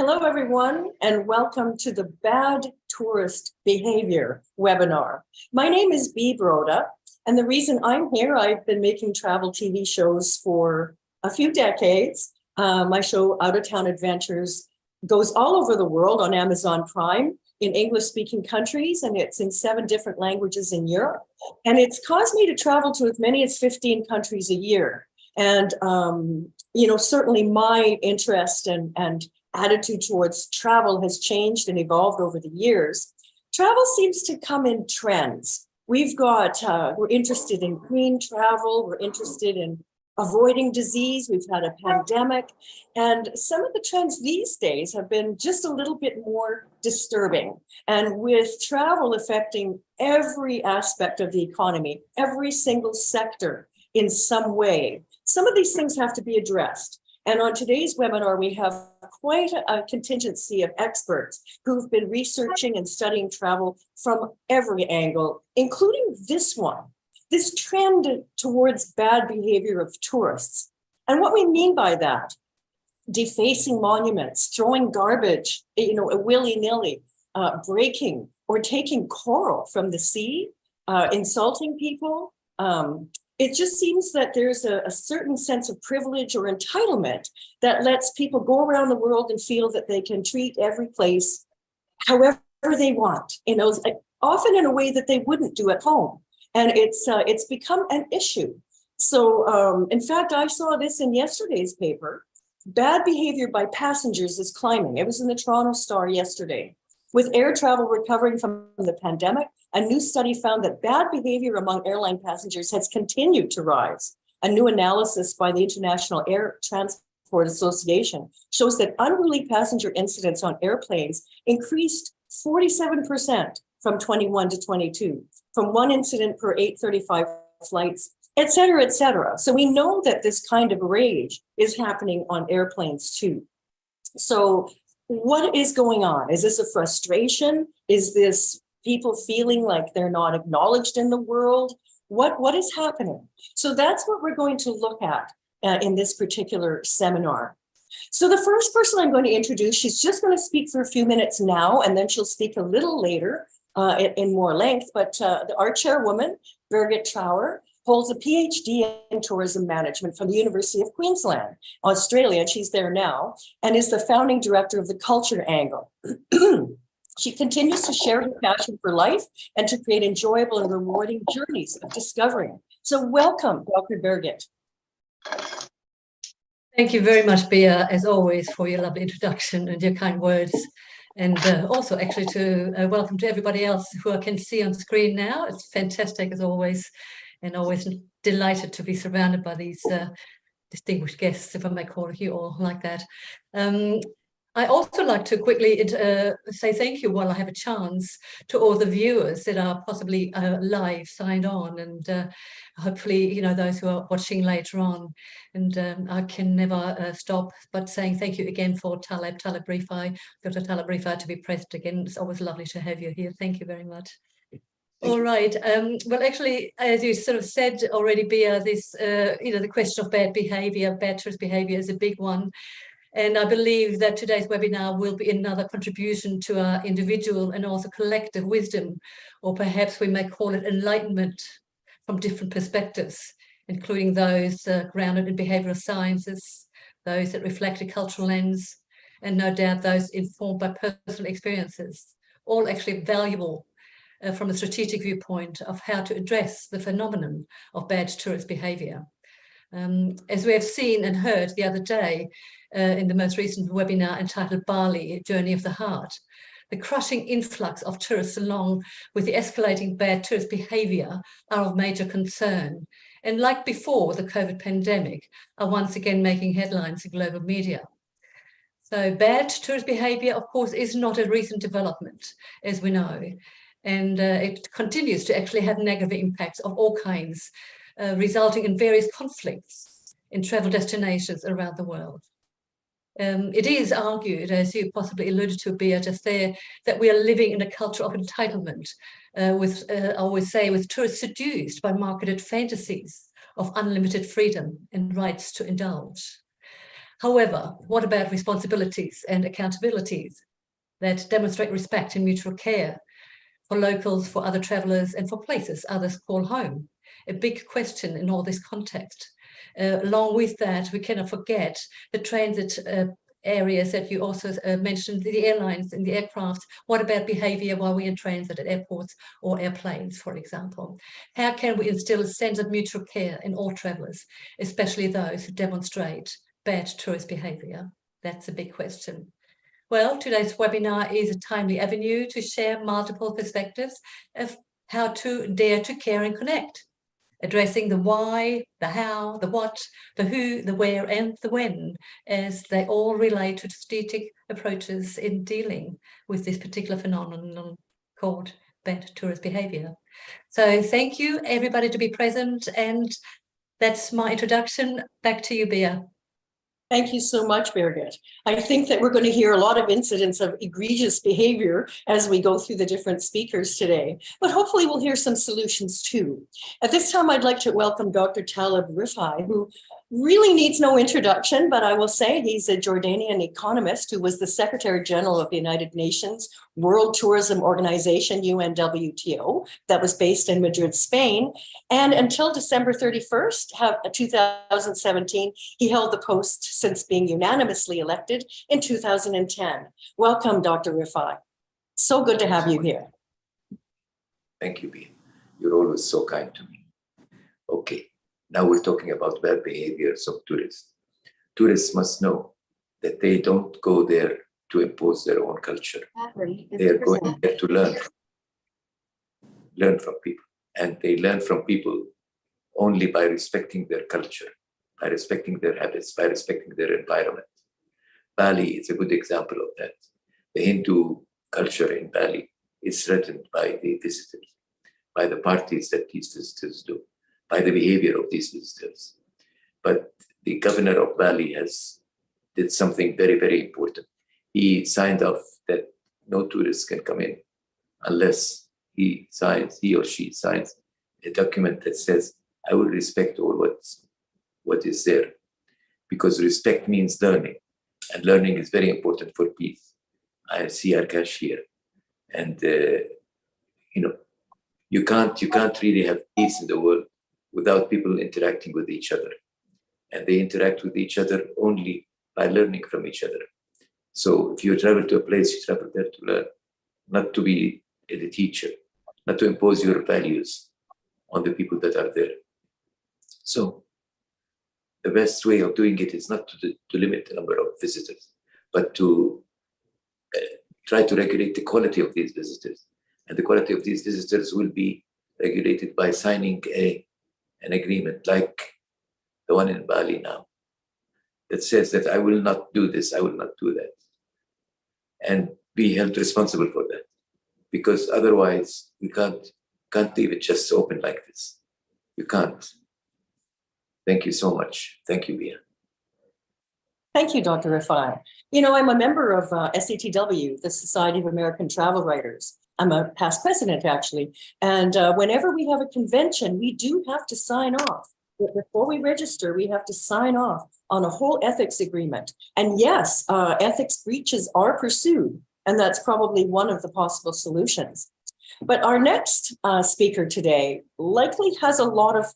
Hello, everyone, and welcome to the Bad Tourist Behavior webinar. My name is Bea Broda, and the reason I'm here, I've been making travel TV shows for a few decades. My show, Out of Town Adventures, goes all over the world on Amazon Prime in English-speaking countries, and it's in 7 different languages in Europe. And it's caused me to travel to as many as 15 countries a year. And, certainly my interest and attitude towards travel has changed and evolved over the years. Travel seems to come in trends. We're interested in green travel, we're interested in avoiding disease, we've had a pandemic, and some of the trends these days have been just a little bit more disturbing. And with travel affecting every aspect of the economy, every single sector in some way, some of these things have to be addressed. And on today's webinar, we have quite a contingency of experts who've been researching and studying travel from every angle, including this one, this trend towards bad behavior of tourists. And what we mean by that: defacing monuments, throwing garbage, willy-nilly, breaking or taking coral from the sea, insulting people. It just seems that there's a certain sense of privilege or entitlement that lets people go around the world and feel that they can treat every place however they want, often in a way that they wouldn't do at home. And it's become an issue. So in fact, I saw this in yesterday's paper. Bad behavior by passengers is climbing. It was in the Toronto Star yesterday. With air travel recovering from the pandemic, a new study found that bad behavior among airline passengers has continued to rise. A new analysis by the International Air Transport Association shows that unruly passenger incidents on airplanes increased 47% from 21 to 22, from 1 incident per 835 flights, et cetera, et cetera. So we know that this kind of rage is happening on airplanes too. So what is going on? Is this a frustration? Is this people feeling like they're not acknowledged in the world? What is happening? So that's what we're going to look at in this particular seminar. So the first person I'm going to introduce, she's just going to speak for a few minutes now, and then she'll speak a little later in more length. But our chairwoman, Birgit Trower, holds a PhD in tourism management from the University of Queensland, Australia. She's there now, and is the founding director of the Culture Angle. She continues to share her passion for life and to create enjoyable and rewarding journeys of discovering. So welcome, Dr. Birgit. Thank you very much, Bea, as always, for your lovely introduction and your kind words. And also actually to welcome to everybody else who I can see on screen now. It's fantastic as always, and always delighted to be surrounded by these distinguished guests, if I may call you all like that. I also like to quickly say thank you while I have a chance to all the viewers that are possibly live signed on, and hopefully, those who are watching later on. And I can never stop but saying thank you again for Dr. Talib Rifai to be present again. It's always lovely to have you here. Thank you very much. All right. Well, actually, as you sort of said already, Bea, this, the question of bad behavior, bad tourist behavior is a big one. And I believe that today's webinar will be another contribution to our individual and also collective wisdom, or perhaps we may call it enlightenment from different perspectives, including those grounded in behavioral sciences, those that reflect a cultural lens, and no doubt those informed by personal experiences, all actually valuable from a strategic viewpoint of how to address the phenomenon of bad tourist behavior. As we have seen and heard the other day in the most recent webinar entitled Bali, Journey of the Heart, the crushing influx of tourists along with the escalating bad tourist behavior are of major concern. And like before the COVID pandemic, are once again making headlines in global media. So bad tourist behavior, of course, is not a recent development, as we know. And it continues to actually have negative impacts of all kinds, resulting in various conflicts in travel destinations around the world. It is argued, as you possibly alluded to, Bea, just there, that we are living in a culture of entitlement, I always say, with tourists seduced by marketed fantasies of unlimited freedom and rights to indulge. However, what about responsibilities and accountabilities that demonstrate respect and mutual care for locals, for other travellers, and for places others call home? A big question in all this context. Along with that, we cannot forget the transit areas that you also mentioned, the airlines and the aircraft. What about behaviour while we're in transit at airports or airplanes, for example? How can we instill a sense of mutual care in all travellers, especially those who demonstrate bad tourist behaviour? That's a big question. Well, today's webinar is a timely avenue to share multiple perspectives of how to dare to care and connect, addressing the why, the how, the what, the who, the where, and the when, as they all relate to strategic approaches in dealing with this particular phenomenon called bad tourist behaviour. So thank you, everybody, to be present, and that's my introduction. Back to you, Bea. Thank you so much, Birgit. I think that we're going to hear a lot of incidents of egregious behavior as we go through the different speakers today, but hopefully we'll hear some solutions too. At this time, I'd like to welcome Dr. Taleb Rifai, who really needs no introduction, but I will say he's a Jordanian economist who was the Secretary General of the United Nations World Tourism Organization, UNWTO, that was based in Madrid, Spain. And until December 31st, 2017, he held the post since being unanimously elected in 2010. Welcome, Dr. Rifai. So good to have you here. Thank you, Bea. You're always so kind to me. Okay, now we're talking about bad behaviors of tourists. Tourists must know that they don't go there to impose their own culture. They are going there to learn from people. And they learn from people only by respecting their culture, by respecting their habits, by respecting their environment. Bali is a good example of that. The Hindu culture in Bali is threatened by the visitors, by the parties that these visitors do, by the behavior of these visitors. But the governor of Bali did something very, very important. He signed off that no tourists can come in unless he or she signs a document that says, I will respect all what is there. Because respect means learning, and learning is very important for peace. I see Arkash here. And you can't really have peace in the world without people interacting with each other. And they interact with each other only by learning from each other. So if you travel to a place, you travel there to learn, not to be the teacher, not to impose your values on the people that are there. So the best way of doing it is not to limit the number of visitors, but to try to regulate the quality of these visitors. And the quality of these visitors will be regulated by signing an agreement like the one in Bali now, that says that I will not do this, I will not do that. And be held responsible for that. Because otherwise, we can't leave it just open like this. You can't. Thank you so much. Thank you, Bea. Thank you, Dr. Rifai. I'm a member of SATW, the Society of American Travel Writers. I'm a past president, actually. And whenever we have a convention, we do have to sign off. Before we register, we have to sign off on a whole ethics agreement. And yes, ethics breaches are pursued, and that's probably one of the possible solutions. But our next speaker today likely has a lot of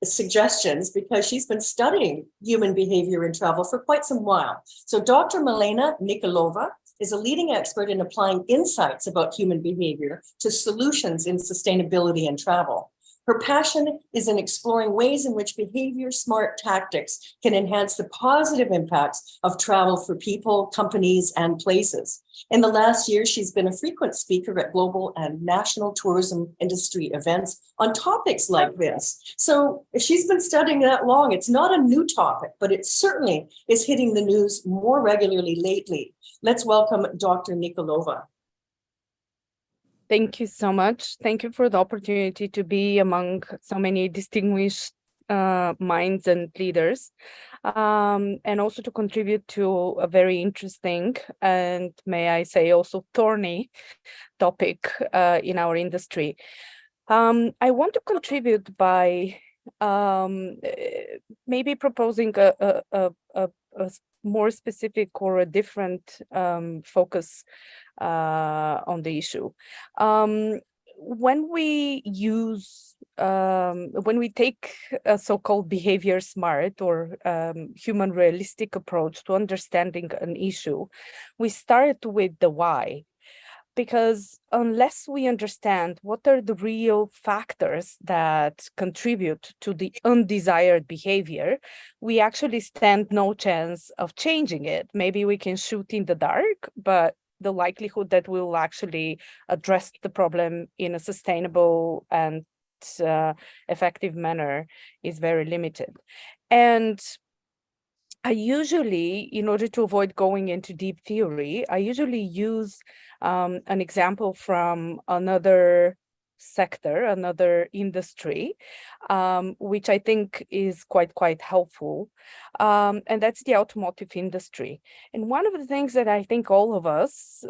suggestions because she's been studying human behavior in travel for quite some while. So Dr. Milena Nikolova is a leading expert in applying insights about human behavior to solutions in sustainability and travel. Her passion is in exploring ways in which behavior smart tactics can enhance the positive impacts of travel for people, companies, and places. In the last year, she's been a frequent speaker at global and national tourism industry events on topics like this. So if she's been studying that long, it's not a new topic, but it certainly is hitting the news more regularly lately. Let's welcome Dr. Nikolova. Thank you so much. Thank you for the opportunity to be among so many distinguished minds and leaders, and also to contribute to a very interesting and, may I say, also thorny topic in our industry. I want to contribute by maybe proposing a more specific or a different focus on the issue. When we take a so-called behavior smart or human realistic approach to understanding an issue, we start with the why. Because unless we understand what are the real factors that contribute to the undesired behavior, we actually stand no chance of changing it. Maybe we can shoot in the dark, but the likelihood that we will actually address the problem in a sustainable and effective manner is very limited. And I usually, in order to avoid going into deep theory, I usually use an example from another sector, another industry, which I think is quite helpful. And that's the automotive industry. And one of the things that I think all of us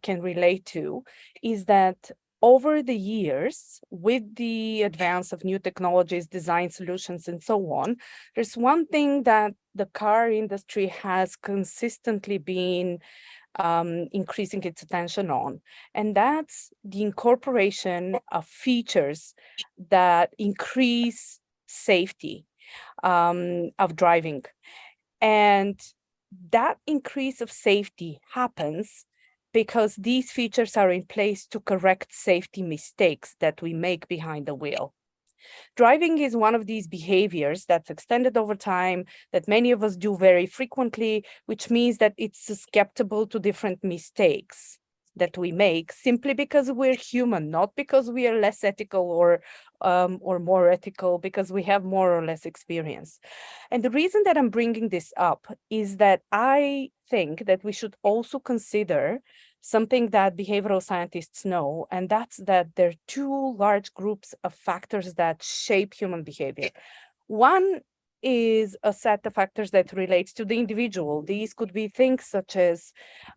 can relate to is that over the years, with the advance of new technologies, design solutions, and so on, there's one thing that the car industry has consistently been increasing its attention on, and that's the incorporation of features that increase safety of driving. And that increase of safety happens because these features are in place to correct safety mistakes that we make behind the wheel. Driving is one of these behaviors that's extended over time, that many of us do very frequently, which means that it's susceptible to different mistakes that we make simply because we're human, not because we are less ethical or more ethical, because we have more or less experience. And the reason that I'm bringing this up is that I think that we should also consider something that behavioral scientists know, and that's that there are two large groups of factors that shape human behavior. One is a set of factors that relates to the individual. These could be things such as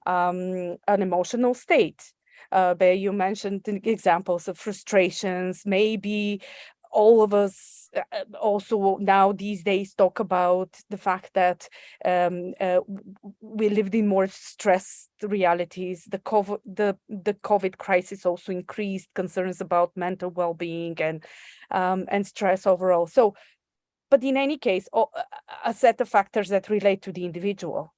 an emotional state. You mentioned examples of frustrations. Maybe all of us also now these days talk about the fact that we lived in more stressed realities. The COVID crisis also increased concerns about mental well-being and stress overall. So, but in any case, a set of factors that relate to the individual.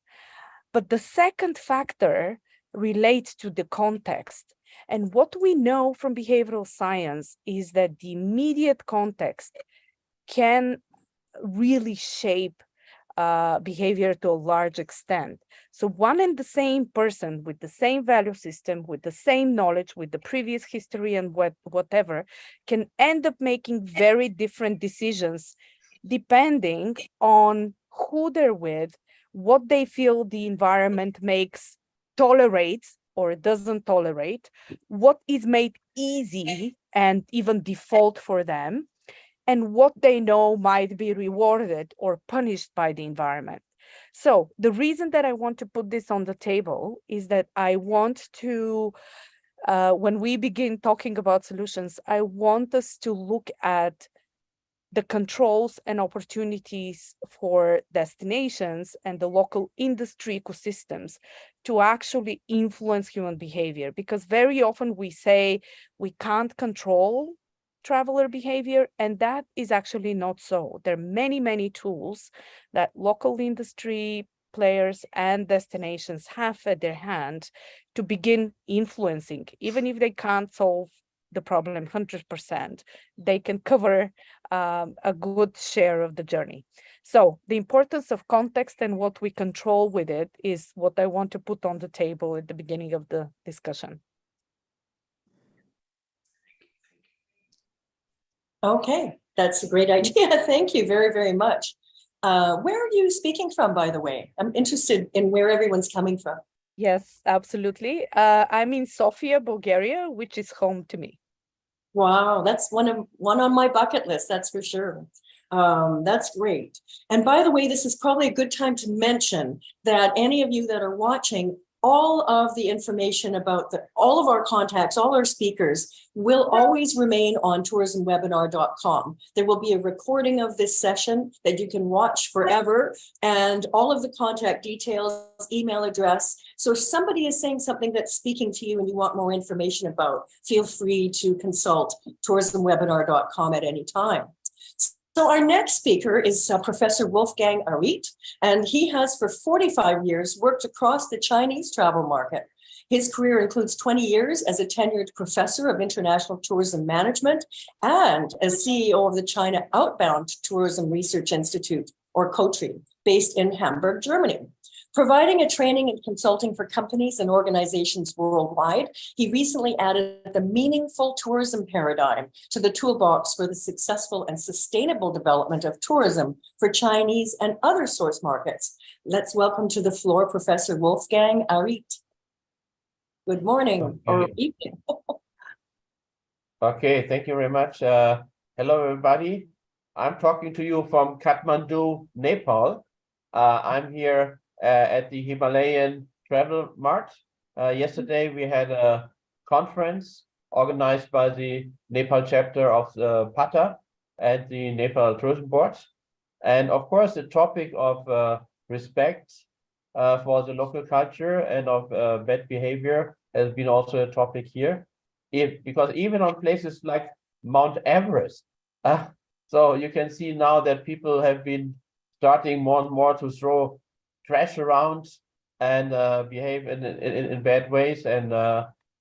But the second factor relates to the context. And what we know from behavioral science is that the immediate context can really shape behavior to a large extent. So one and the same person with the same value system, with the same knowledge, with the previous history and whatever, can end up making very different decisions depending on who they're with, what they feel the environment tolerates or doesn't tolerate, what is made easy and even default for them, and what they know might be rewarded or punished by the environment. So the reason that I want to put this on the table is that I want to, when we begin talking about solutions, I want us to look at the controls and opportunities for destinations and the local industry ecosystems to actually influence human behavior. Because very often we say we can't control traveler behavior, and that is actually not so. There are many tools that local industry players and destinations have at their hand to begin influencing. Even if they can't solve the problem 100%, they can cover a good share of the journey. So the importance of context and what we control with it is what I want to put on the table at the beginning of the discussion. Okay, that's a great idea. Thank you very much. Where are you speaking from, by the way? I'm interested in where everyone's coming from. Yes, absolutely. I'm in Sofia, Bulgaria, which is home to me. Wow, that's one on my bucket list, that's for sure. That's great. And by the way, this is probably a good time to mention that any of you that are watching, all of the information about all of our contacts, all our speakers will always remain on tourismwebinar.com. There will be a recording of this session that you can watch forever, and all of the contact details, email address. So if somebody is saying something that's speaking to you and you want more information about, feel free to consult tourismwebinar.com at any time. So our next speaker is Professor Wolfgang Arit, and he has for 45 years worked across the Chinese travel market. His career includes 20 years as a tenured professor of international tourism management and as CEO of the China Outbound Tourism Research Institute, or COTRI, based in Hamburg, Germany. Providing a training and consulting for companies and organizations worldwide, he recently added the meaningful tourism paradigm to the toolbox for the successful and sustainable development of tourism for Chinese and other source markets. Let's welcome to the floor Professor Wolfgang Arit. Good morning or evening. Okay, thank you very much. Hello, everybody. I'm talking to you from Kathmandu, Nepal. I'm here at the Himalayan Travel Mart. Yesterday, we had a conference organized by the Nepal chapter of the PATA and the Nepal Tourism Board. And of course, the topic of respect for the local culture and of bad behavior has been also a topic here. Because even on places like Mount Everest, so you can see now that people have been starting more and more to throw trash around and behave in bad ways. And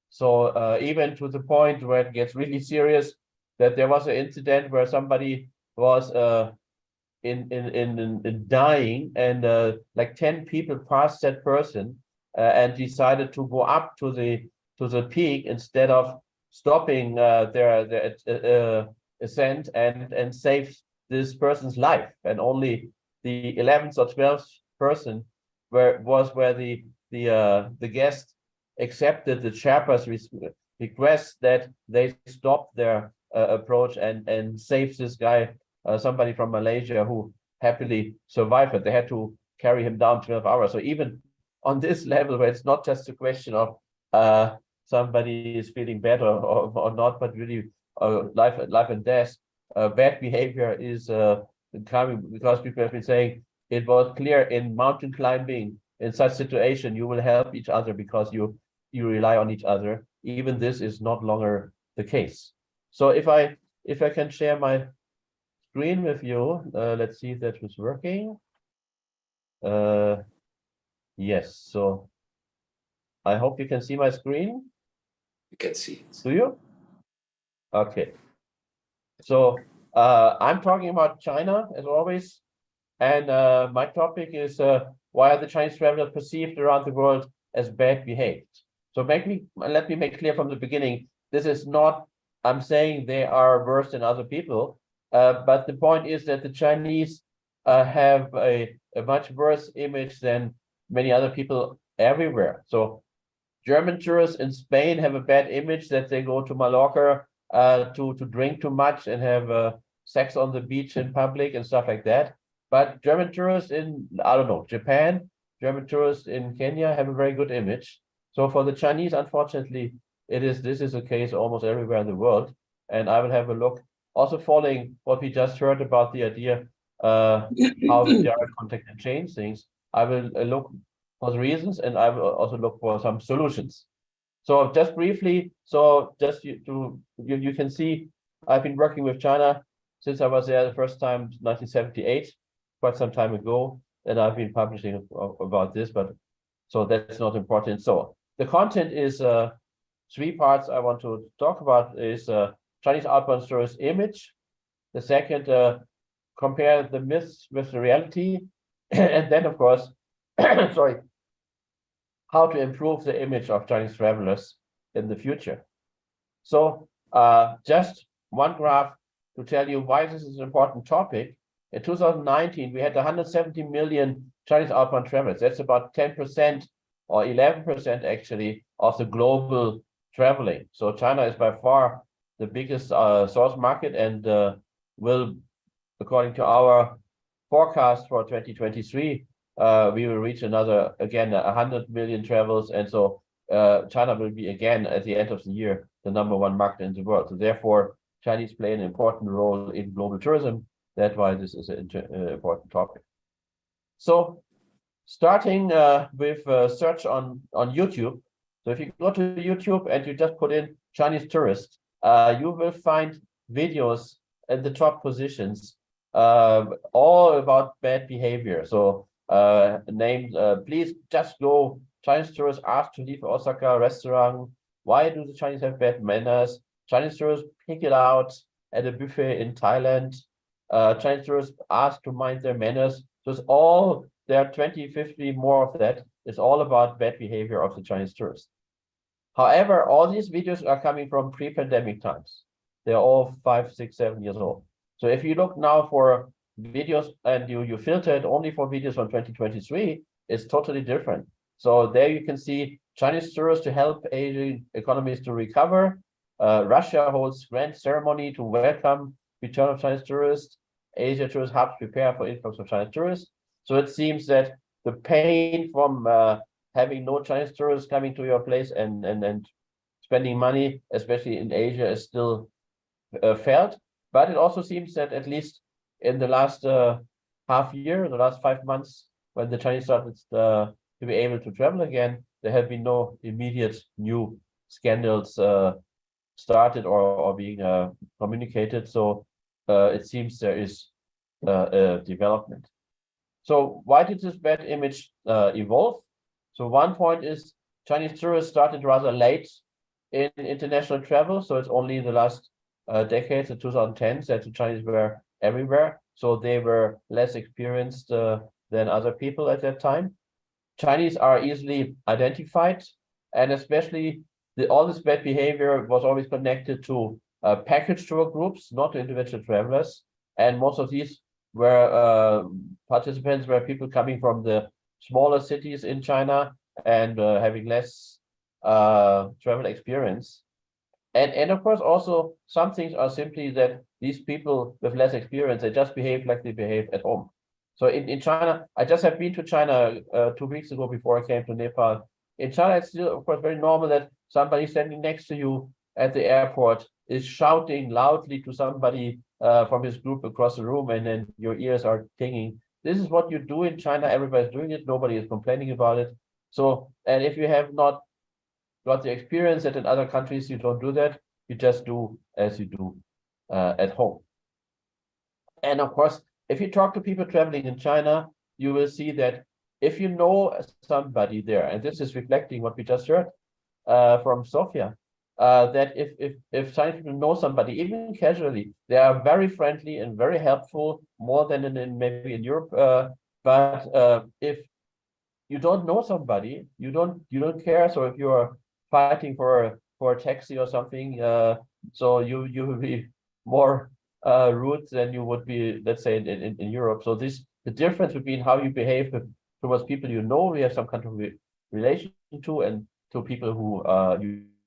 so even to the point where it gets really serious, that there was an incident where somebody was in dying, and like 10 people passed that person and decided to go up to the peak instead of stopping their ascent and save this person's life. And only the 11th or 12th person was where the guest accepted the Sherpa's request that they stop their approach and save this guy, somebody from Malaysia who happily survived it. They had to carry him down 12 hours. So even on this level, where it's not just a question of somebody is feeling bad or not, but really life and death, bad behavior is coming, because people have been saying it was clear in mountain climbing, in such situation, you will help each other because you rely on each other. Even this is not longer the case. So if I can share my screen with you, let's see if that was working. Yes, so I hope you can see my screen. You can see it. Do you? Okay. So I'm talking about China as always, and my topic is why are the Chinese travelers perceived around the world as bad behaved? So let me make clear from the beginning, this is not, I'm saying they are worse than other people, but the point is that the Chinese have a much worse image than many other people everywhere. So German tourists in Spain have a bad image that they go to Mallorca to drink too much and have sex on the beach in public and stuff like that. But German tourists in, I don't know, Japan, German tourists in Kenya have a very good image. So for the Chinese, unfortunately, this is the case almost everywhere in the world. And I will have a look, also following what we just heard about the idea how direct contact can change things. I will look for the reasons, and I will also look for some solutions. So just briefly, so just you can see, I've been working with China since I was there the first time, 1978, quite some time ago, and I've been publishing about this, but so that's not important. So the content is 3 parts I want to talk about is Chinese outbound tourist image. The second, compare the myths with the reality, and then of course, sorry, how to improve the image of Chinese travelers in the future. So just one graph to tell you why this is an important topic. In 2019, we had 170 million Chinese outbound travelers. That's about 10% or 11% actually of the global traveling. So China is by far the biggest source market, and will, according to our forecast for 2023, we will reach another, again, 100 million travels. And so China will be, again, at the end of the year, the #1 market in the world. So therefore, Chinese play an important role in global tourism. That's why this is an important topic. So starting with search on YouTube. So if you go to YouTube and you just put in Chinese tourist, you will find videos at the top positions, all about bad behavior. So named, please just go, Chinese tourists asked to leave Osaka restaurant. Why do the Chinese have bad manners? Chinese tourists pick it out at a buffet in Thailand. Chinese tourists asked to mind their manners. So it's all, there are 20, 50 more of that. It's all about bad behavior of the Chinese tourists. However, all these videos are coming from pre-pandemic times. They're all 5, 6, 7 years old. So if you look now for videos and you filter it only for videos from 2023, it's totally different. So there you can see Chinese tourists to help Asian economies to recover. Russia holds grand ceremony to welcome return of Chinese tourists. Asia tourist hubs prepare for influx of Chinese tourists. So it seems that the pain from having no Chinese tourists coming to your place and spending money, especially in Asia, is still felt. But it also seems that at least in the last half year, the last 5 months, when the Chinese started to be able to travel again, there have been no immediate new scandals started or being communicated. So it seems there is a development. So why did this bad image evolve? So one point is Chinese tourists started rather late in international travel. So it's only in the last decades, the 2010s, that the Chinese were everywhere. So they were less experienced than other people at that time. Chinese are easily identified, and especially all this bad behavior was always connected to package tour groups, not to individual travelers. And most of these were participants were people coming from the smaller cities in China and having less travel experience. And of course, also some things are simply that these people with less experience, they just behave like they behave at home. So in China, I just have been to China 2 weeks ago before I came to Nepal. In China, it's still, of course, very normal that somebody standing next to you at the airport is shouting loudly to somebody from his group across the room, and then your ears are tinging. This is what you do in China. Everybody's doing it. Nobody is complaining about it. So, and if you have not got the experience that in other countries you don't do that, you just do as you do at home. And of course, if you talk to people traveling in China, you will see that if you know somebody there, and this is reflecting what we just heard from Sofia, that if Chinese people know somebody, even casually, they are very friendly and very helpful, more than in maybe in Europe. But if you don't know somebody, you don't care. So if you're fighting for a taxi or something, so you will be more rude than you would be, let's say, in Europe. So the difference between how you behave towards people you know, we have some kind of relation to, and to people who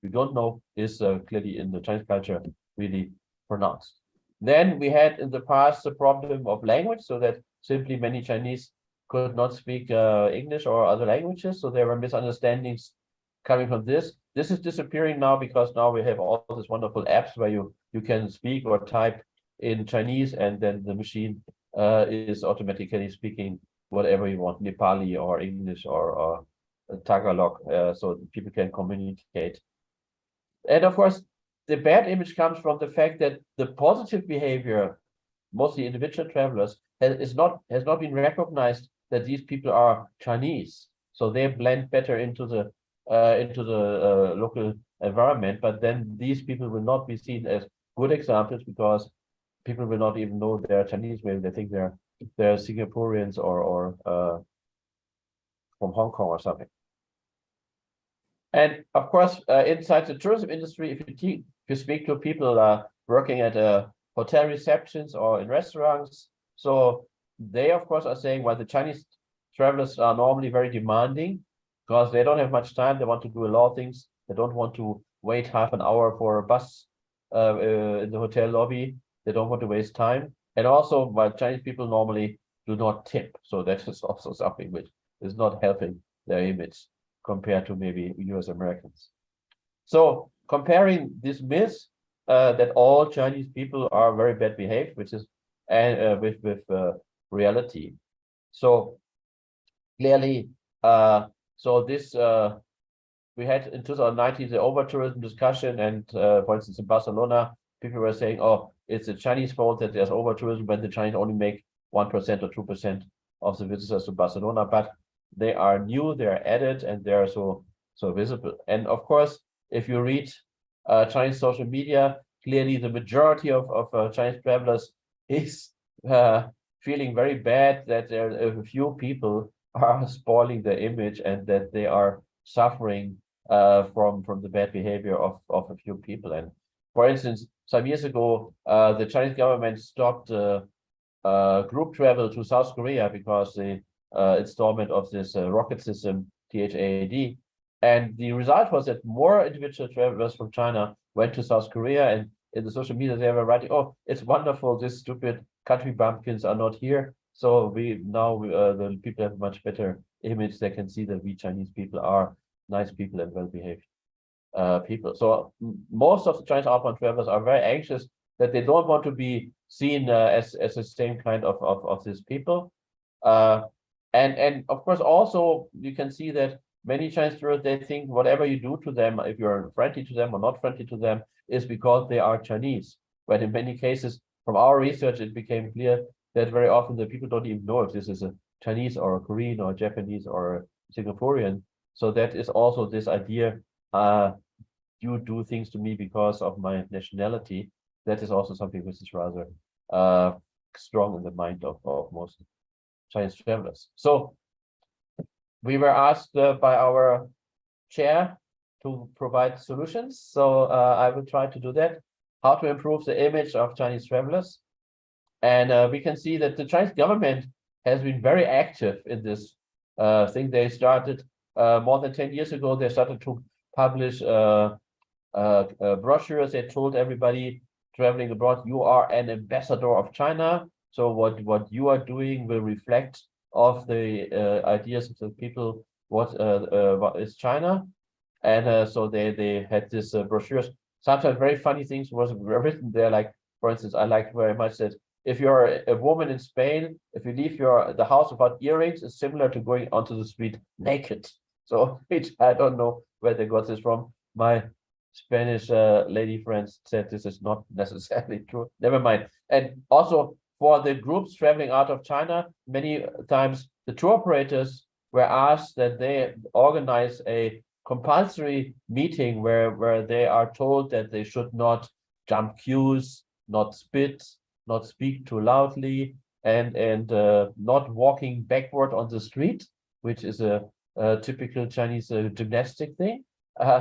you don't know, is clearly in the Chinese culture really pronounced. Then we had in the past the problem of language, so that simply many Chinese could not speak English or other languages, so there were misunderstandings coming from this. This is disappearing now, because now we have all these wonderful apps where you can speak or type in Chinese, and then the machine is automatically speaking whatever you want, Nepali or English or Tagalog, so people can communicate. And of course, the bad image comes from the fact that the positive behavior, mostly individual travelers, has not been recognized that these people are Chinese, so they blend better into the local environment. But then these people will not be seen as good examples, because people will not even know they're Chinese. Maybe they think they're Singaporeans or from Hong Kong or something. And of course, inside the tourism industry, if you speak to people working at hotel receptions or in restaurants, so they of course are saying, well, the Chinese travelers are normally very demanding, because they don't have much time. They want to do a lot of things. They don't want to wait half an hour for a bus in the hotel lobby. They don't want to waste time. And also, while Chinese people normally do not tip. So that is also something which is not helping their image compared to maybe US Americans. So comparing this myth that all Chinese people are very bad behaved, which is with reality. So clearly, so this we had in 2019 the over-tourism discussion, and for instance in Barcelona, people were saying, "Oh, it's the Chinese fault that there's over-tourism when the Chinese only make 1% or 2% of the visitors to Barcelona." But they are new, they are added, and they are so visible. And of course, if you read Chinese social media, clearly the majority of Chinese travelers is feeling very bad that there are a few people are spoiling their image and that they are suffering from the bad behavior of a few people. And for instance, some years ago, the Chinese government stopped group travel to South Korea because the installment of this rocket system, THAAD. And the result was that more individual travelers from China went to South Korea, and in the social media they were writing, "Oh, it's wonderful, these stupid country bumpkins are not here. So the people have a much better image. They can see that we Chinese people are nice people and well-behaved people." So most of the Chinese outbound travelers are very anxious that they don't want to be seen as the same kind of these people. And of course, also you can see that many Chinese tourists, they think whatever you do to them, if you're friendly to them or not friendly to them, is because they are Chinese. But in many cases, from our research, it became clear that very often the people don't even know if this is a Chinese or a Korean or a Japanese or a Singaporean. So that is also this idea, you do things to me because of my nationality. That is also something which is rather strong in the mind of most Chinese travelers. So we were asked by our chair to provide solutions. So I will try to do that. How to improve the image of Chinese travelers. And we can see that the Chinese government has been very active in this thing. They started more than 10 years ago. They started to publish brochures. They told everybody traveling abroad, you are an ambassador of China. So what you are doing will reflect of the ideas of the people, what is China. And so they had this brochures. Sometimes very funny things was written there, like, for instance, I liked very much that if you're a woman in Spain, if you leave the house without earrings, it's similar to going onto the street naked. So I don't know where they got this from. My Spanish lady friends said this is not necessarily true. Never mind. And also for the groups traveling out of China, many times the tour operators were asked that they organize a compulsory meeting where they are told that they should not jump queues, not spit, not speak too loudly, and not walking backward on the street, which is a typical Chinese gymnastic thing.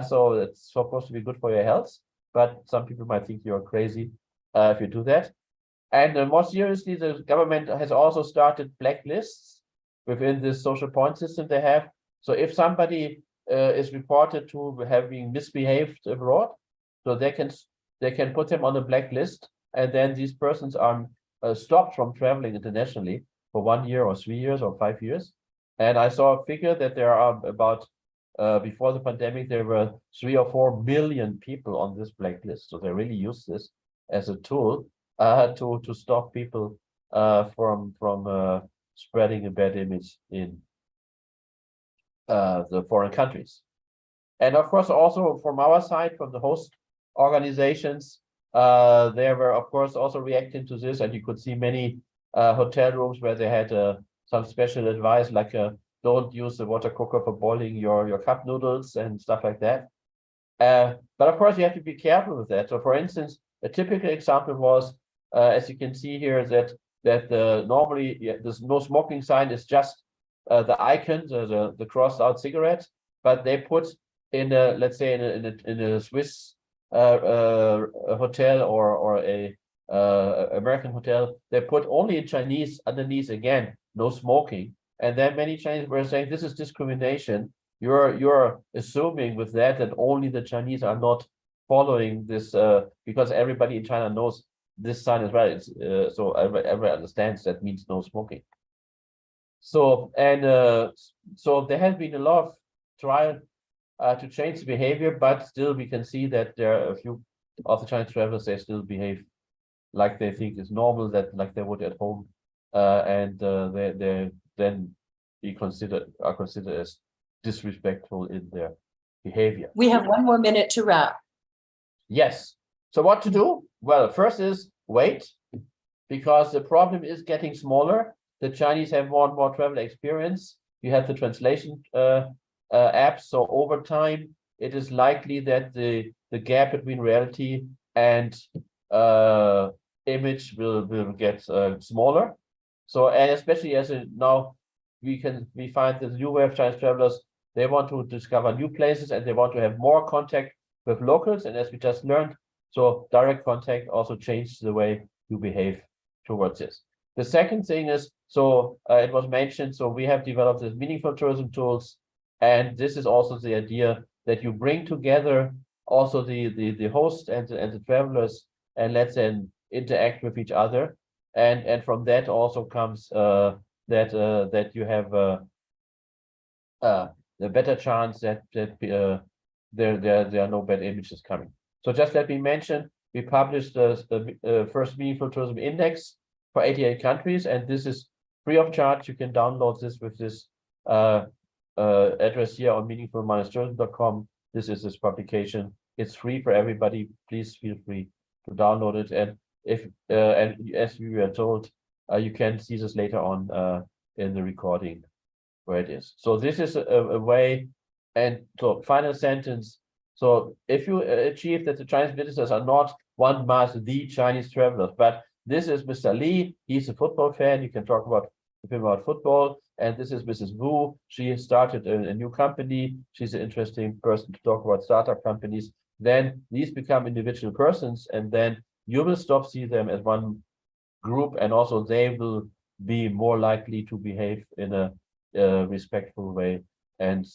So it's supposed to be good for your health, but some people might think you're crazy if you do that. And more seriously, the government has also started blacklists within this social point system they have. So if somebody is reported to having misbehaved abroad, so they can put them on a blacklist, and then these persons are stopped from traveling internationally for 1 year or 3 years or 5 years. And I saw a figure that there are about before the pandemic, there were 3 or 4 million people on this blacklist. So they really use this as a tool to stop people from spreading a bad image in the foreign countries. And of course, also from our side, from the host organizations, they were of course also reacting to this, and you could see many hotel rooms where they had some special advice, like don't use the water cooker for boiling your cup noodles and stuff like that. But of course, you have to be careful with that. So, for instance, a typical example was, as you can see here, that normally this no smoking sign is just the icon, the crossed out cigarette, but they put in a, let's say in a Swiss hotel or a American hotel, they put only in Chinese underneath again, no smoking. And then many Chinese were saying this is discrimination. You're assuming with that only the Chinese are not following this because everybody in China knows this sign is right. So everyone understands that means no smoking. So so there has been a lot of trial to change the behavior, but still we can see that there are a few of the Chinese travelers, they still behave like they think is normal, that like they would at home, and they then are considered as disrespectful in their behavior. We have 1 more minute to wrap. Yes. So what to do? Well, first is wait, because the problem is getting smaller. The Chinese have more and more travel experience. You have the translation apps. So over time, it is likely that the gap between reality and image will get smaller. So, and especially as now we find the new wave of Chinese travelers, they want to discover new places and they want to have more contact with locals. And as we just learned, so direct contact also changes the way you behave towards this. The second thing is, so it was mentioned, so we have developed this meaningful tourism tools. And this is also the idea that you bring together also the host and the travelers and let them interact with each other. And from that also comes that you have a better chance that there are no bad images coming. So just let me mention, we published the first Meaningful Tourism Index for 88 countries, and this is free of charge. You can download this with this address here on meaningful-tourism.com. This is this publication. It's free for everybody. Please feel free to download it. And if and as we were told, you can see this later on in the recording where it is. So this is a way. And so final sentence. So if you achieve that the Chinese visitors are not one mass, the Chinese travelers, but this is Mr. Li, he's a football fan. You can talk about football. And this is Mrs. Wu. She started a new company. She's an interesting person to talk about startup companies. Then these become individual persons, and then you will stop see them as one group, and also they will be more likely to behave in a respectful way and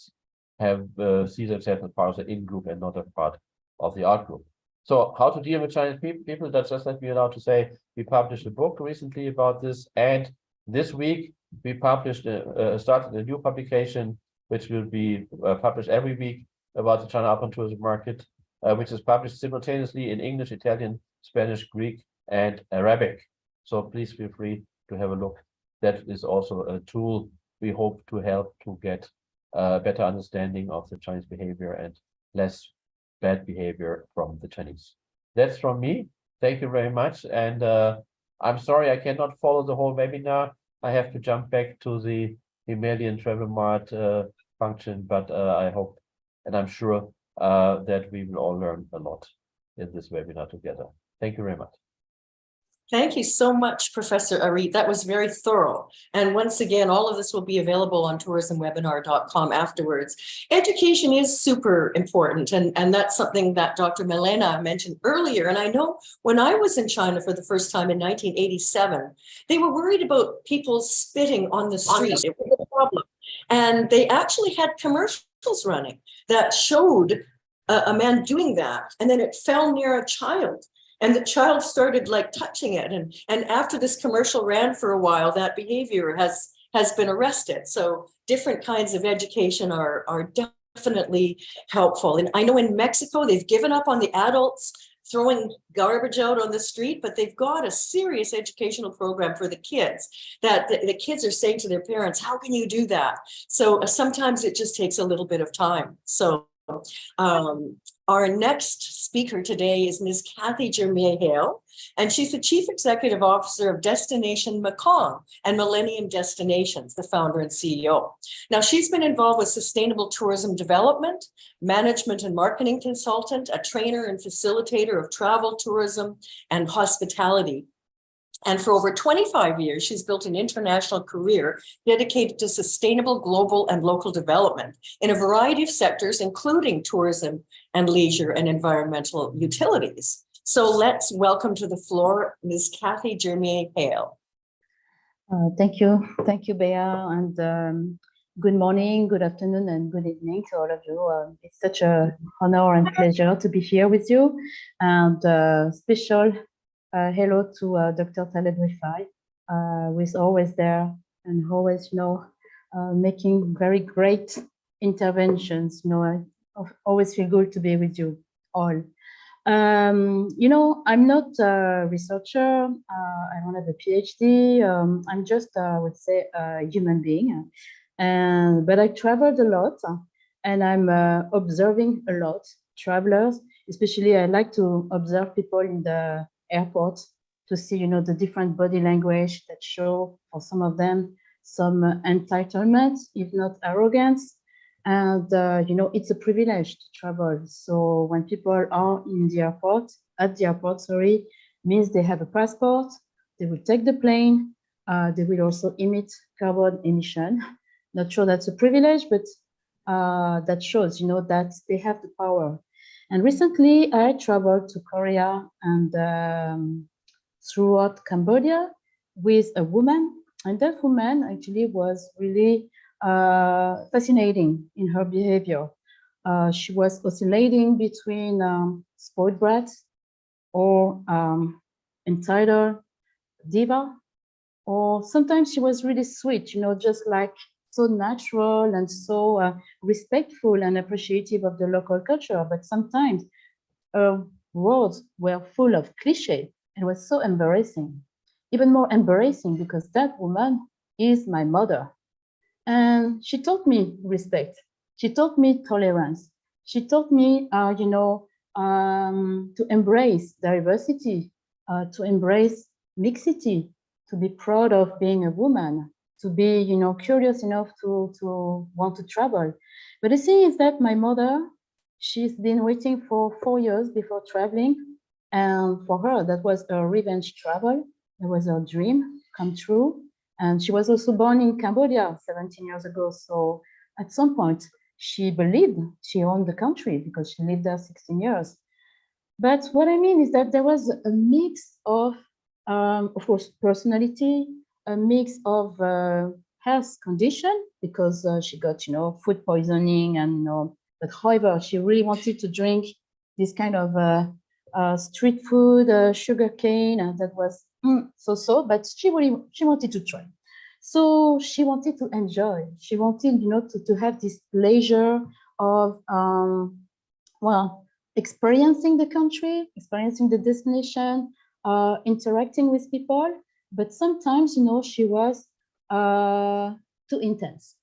have see themselves as part of the in-group and not a part of the out-group. So how to deal with Chinese people, that's just let me allow to say, we published a book recently about this, and this week we published started a new publication which will be published every week about the China outbound tourism market, which is published simultaneously in English, Italian, Spanish, Greek, and Arabic. So please feel free to have a look. That is also a tool we hope to help to get a better understanding of the Chinese behavior and less bad behavior from the Chinese. That's from me. Thank you very much. And I'm sorry I cannot follow the whole webinar. I have to jump back to the Himalayan Travel Mart function, but I hope and I'm sure that we will all learn a lot in this webinar together. Thank you very much. Thank you so much, Professor Arit. That was very thorough. And once again, all of this will be available on tourismwebinar.com afterwards. Education is super important. And that's something that Dr. Milena mentioned earlier. And I know when I was in China for the first time in 1987, they were worried about people spitting on the street. It was a problem. And they actually had commercials running that showed a man doing that. And then it fell near a child. And the child started like touching it. And after this commercial ran for a while, that behavior has been arrested. So different kinds of education are definitely helpful. And I know in Mexico, they've given up on the adults throwing garbage out on the street, but they've got a serious educational program for the kids that the kids are saying to their parents, how can you do that? So sometimes it just takes a little bit of time. So our next speaker today is Ms. Kathy Germain-Hale, and she's the Chief Executive Officer of Destination Mekong and Millennium Destinations, the founder and CEO. Now, she's been involved with sustainable tourism development, management and marketing consultant, a trainer and facilitator of travel, tourism, and hospitality. And for over 25 years, she's built an international career dedicated to sustainable global and local development in a variety of sectors, including tourism and leisure and environmental utilities. So let's welcome to the floor, Ms. Kathy Germain-Hale. Thank you, Bea, and good morning, good afternoon, and good evening to all of you. It's such an honor and pleasure to be here with you, and special hello to Dr. Taleb Rifai, who is always there and always, making very great interventions. I always feel good to be with you all. I'm not a researcher. I don't have a PhD. I'm just, I would say, a human being. But I traveled a lot, and I'm observing a lot travelers. Especially, I like to observe people in the airport to see, the different body language that show, for some of them, some entitlement, if not arrogance. And, it's a privilege to travel. So when people are in the airport, means they have a passport, they will take the plane, they will also emit carbon emission. Not sure that's a privilege, but that shows, that they have the power. And recently I traveled to Korea and throughout Cambodia with a woman. And that woman actually was really fascinating in her behavior. She was oscillating between spoiled brats or entitled diva, or sometimes she was really sweet, just like so natural and so respectful and appreciative of the local culture. But sometimes words were full of cliché. It was so embarrassing, even more embarrassing because that woman is my mother. And she taught me respect. She taught me tolerance. She taught me, to embrace diversity, to embrace mixity, to be proud of being a woman, to be, curious enough to want to travel. But the thing is that my mother, she's been waiting for 4 years before traveling. And for her, that was a revenge travel. It was her dream come true. And she was also born in Cambodia 17 years ago. So at some point, she believed she owned the country because she lived there 16 years. But what I mean is that there was a mix of course, personality, a mix of health condition, because she got, food poisoning and, but however, she really wanted to drink this kind of street food, sugar cane, and that was so, but she wanted to try. So she wanted to enjoy. She wanted, to have this pleasure of, experiencing the country, experiencing the destination, interacting with people. But sometimes, she was too intense,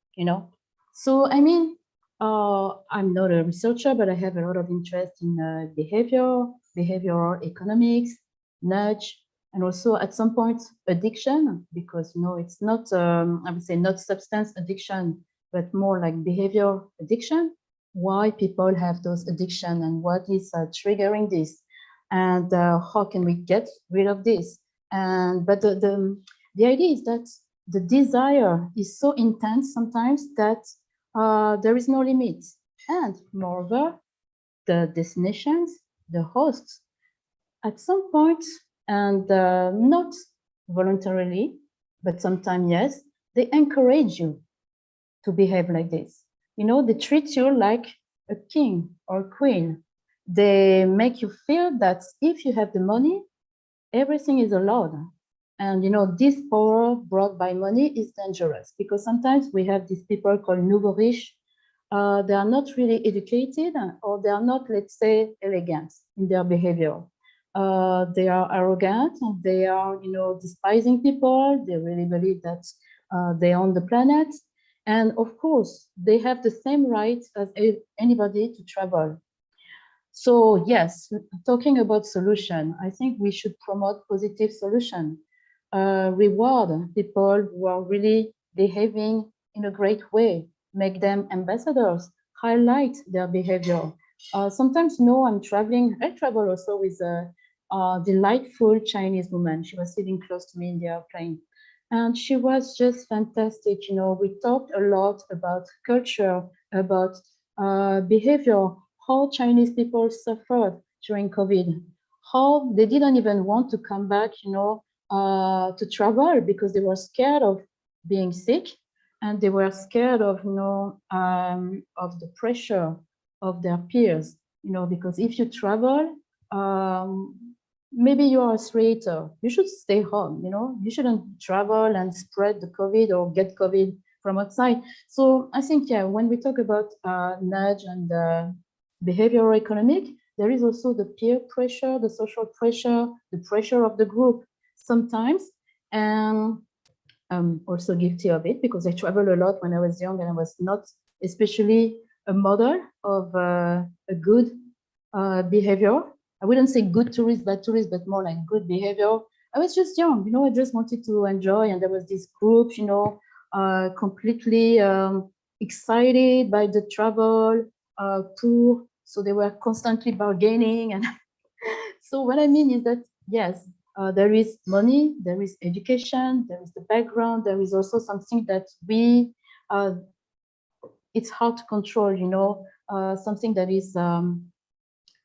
So, I mean, I'm not a researcher, but I have a lot of interest in behavioral economics, nudge, and also at some point addiction, because it's not I would say not substance addiction, but more like behavior addiction. Why people have those addiction and what is triggering this, and how can we get rid of this? And but the idea is that the desire is so intense sometimes that there is no limit. And moreover, the destinations, the hosts, at some point, and not voluntarily, but sometimes yes, they encourage you to behave like this. They treat you like a king or a queen. They make you feel that if you have the money, everything is allowed. And this power brought by money is dangerous, because sometimes we have these people called nouveau riche. They are not really educated, or they are not, let's say, elegant in their behavior. They are arrogant. They are, despising people. They really believe that they own the planet. And of course, they have the same rights as anybody to travel. So yes, talking about solution, I think we should promote positive solution, reward people who are really behaving in a great way, make them ambassadors, highlight their behavior. Sometimes, I'm traveling. I travel also with a delightful Chinese woman. She was sitting close to me in the airplane. And she was just fantastic. We talked a lot about culture, about behavior, how Chinese people suffered during COVID, how they didn't even want to come back, to travel because they were scared of being sick, and they were scared of, of the pressure of their peers, because if you travel, maybe you are a theater, you should stay home, you know, you shouldn't travel and spread the COVID or get COVID from outside. So I think, yeah, when we talk about nudge and behavioral economic, there is also the peer pressure, the social pressure, the pressure of the group sometimes. And I'm also guilty of it because I traveled a lot when I was young and I was not especially a model of a good behavior. I wouldn't say good tourist, bad tourist, but more like good behavior. I was just young, you know, I just wanted to enjoy. And there was this group, you know, completely excited by the travel, poor. So they were constantly bargaining. And so what I mean is that, yes, there is money, there is education, there is the background, there is also something that we, it's hard to control, you know, something that is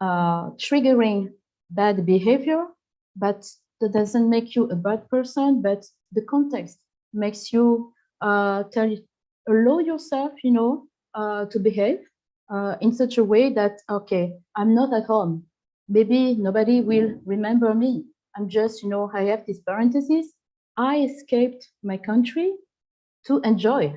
triggering bad behavior, but that doesn't make you a bad person, but the context makes you allow yourself, you know, to behave in such a way that, okay, I'm not at home. Maybe nobody will remember me. I'm just, you know, I have this parenthesis. I escaped my country to enjoy,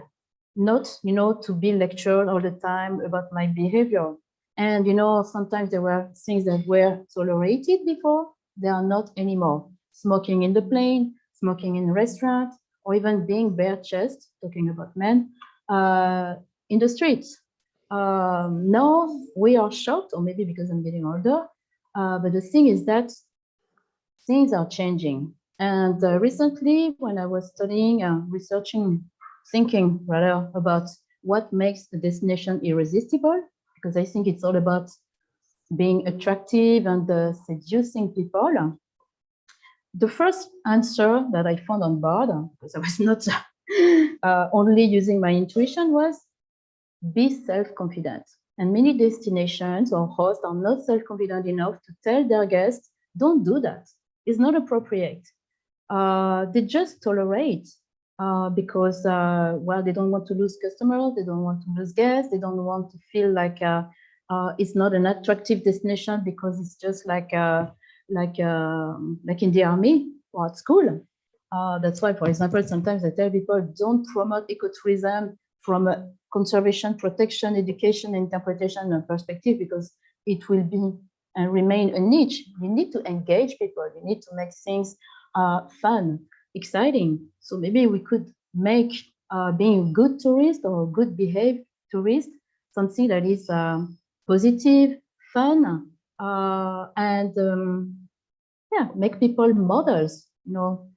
not, you know, to be lectured all the time about my behavior. And, you know, sometimes there were things that were tolerated before, they are not anymore. Smoking in the plane, smoking in a restaurant, or even being bare chest, talking about men, in the streets. Now we are shocked, or maybe because I'm getting older, but the thing is that things are changing. And recently, when I was studying, researching, thinking rather about what makes a destination irresistible, because I think it's all about being attractive and seducing people. The first answer that I found on board, because I was not only using my intuition, was be self-confident. And many destinations or hosts are not self-confident enough to tell their guests, don't do that. It's not appropriate. They just tolerate because, well, they don't want to lose customers, they don't want to lose guests, they don't want to feel like it's not an attractive destination because it's just like in the army or at school. That's why, for example, sometimes I tell people don't promote ecotourism from a conservation, protection, education, interpretation perspective, because it will be and remain a niche. You need to engage people. You need to make things fun, exciting. So maybe we could make being a good tourist or good behaved tourist something that is positive, fun, and yeah, make people models. You know,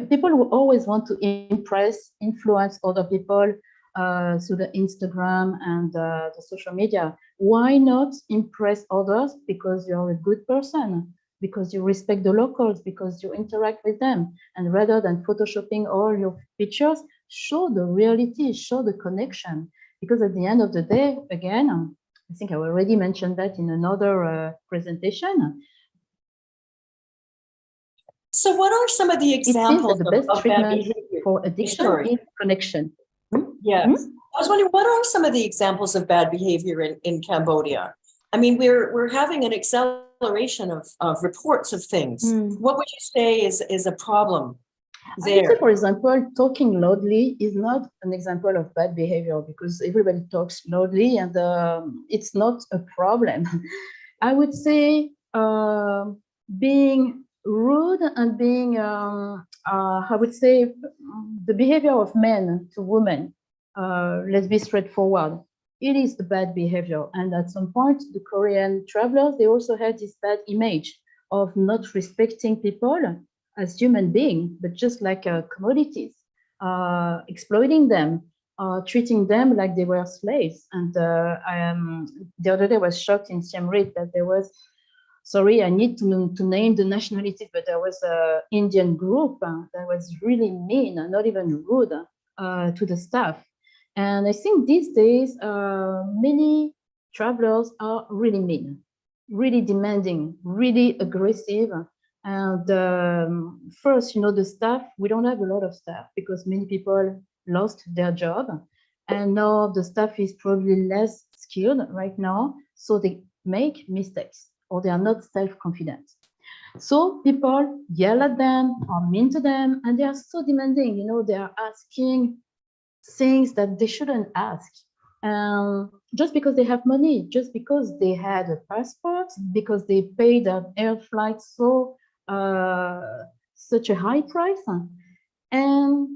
people will always want to impress, influence other people through the Instagram and the social media. Why not impress others because you're a good person, because you respect the locals, because you interact with them, and rather than photoshopping all your pictures, show the reality, show the connection. Because at the end of the day, again, I think I already mentioned that in another presentation. So what are some of the examples the best of bad treatment behavior? for addiction Sorry. is connection. Yes. I was wondering, what are some of the examples of bad behavior in Cambodia? I mean, we're having an acceleration of reports of things. What would you say is a problem there? I would say, for example, talking loudly is not an example of bad behavior because everybody talks loudly and it's not a problem. I would say being rude and being, I would say, the behavior of men to women, let's be straightforward, it is the bad behavior. And at some point, the Korean travelers, they also had this bad image of not respecting people as human beings, but just like commodities, exploiting them, treating them like they were slaves. And the other day I was shocked in Siem Reap that there was, sorry, I need to name the nationalities, but there was an Indian group that was really mean, not even rude to the staff. And I think these days, many travelers are really mean, really demanding, really aggressive. And first, you know, the staff, we don't have a lot of staff because many people lost their job. And now the staff is probably less skilled right now. So they make mistakes or they are not self-confident. So people yell at them or mean to them, and they are so demanding. You know, they are asking things that they shouldn't ask. Just because they have money, just because they had a passport, because they paid an air flight such a high price. And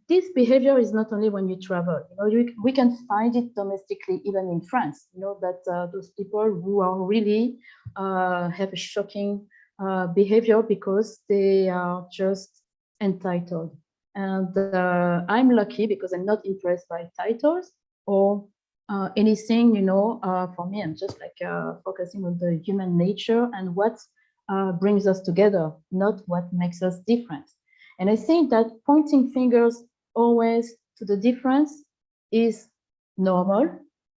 this behavior is not only when you travel. You know, we can find it domestically, even in France. You know that those people who are really have a shocking behavior because they are just entitled. And I'm lucky because I'm not impressed by titles or anything, you know. For me, I'm just like focusing on the human nature and what brings us together, not what makes us different. And I think that pointing fingers always to the difference is normal,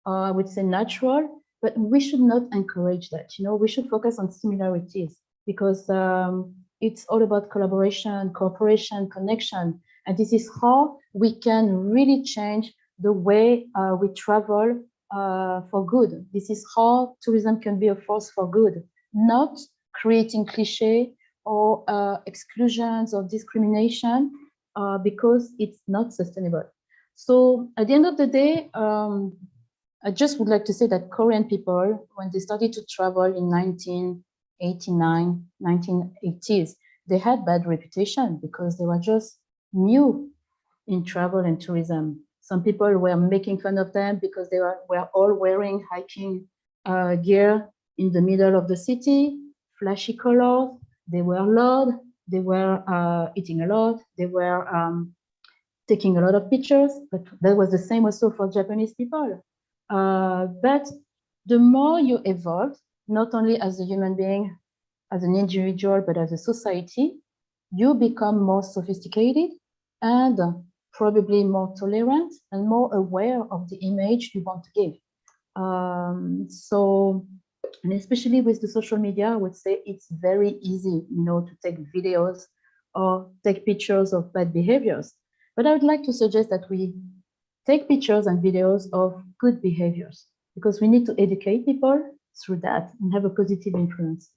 I would say natural, but we should not encourage that. You know, we should focus on similarities because it's all about collaboration, cooperation, connection. And this is how we can really change the way we travel for good. This is how tourism can be a force for good, not creating cliché or exclusions or discrimination because it's not sustainable. So at the end of the day, I just would like to say that Korean people, when they started to travel in 1989, 1980s, they had bad reputation because they were just new in travel and tourism. Some people were making fun of them because they were all wearing hiking gear in the middle of the city, flashy colors. They were loud, they were eating a lot, they were taking a lot of pictures, but that was the same also for Japanese people. But the more you evolve, not only as a human being, as an individual, but as a society, you become more sophisticated and probably more tolerant and more aware of the image you want to give. And especially with the social media, I would say it's very easy, you know, to take videos or take pictures of bad behaviors. But I would like to suggest that we take pictures and videos of good behaviors because we need to educate people through that and have a positive influence.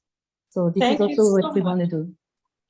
So this is also what we want to do.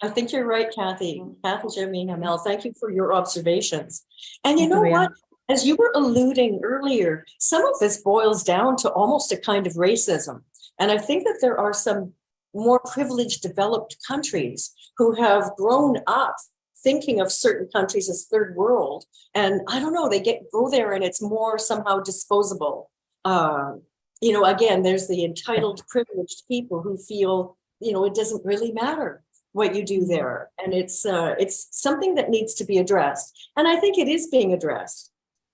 I think you're right, Kathy Jameen Hamel. Thank you for your observations. And you know what? As you were alluding earlier, some of this boils down to almost a kind of racism. And I think that there are some more privileged developed countries who have grown up thinking of certain countries as third world. And I don't know, they go there and it's more somehow disposable. You know, again, there's the entitled privileged people who feel, you know, it doesn't really matter what you do there. And it's something that needs to be addressed. And I think it is being addressed.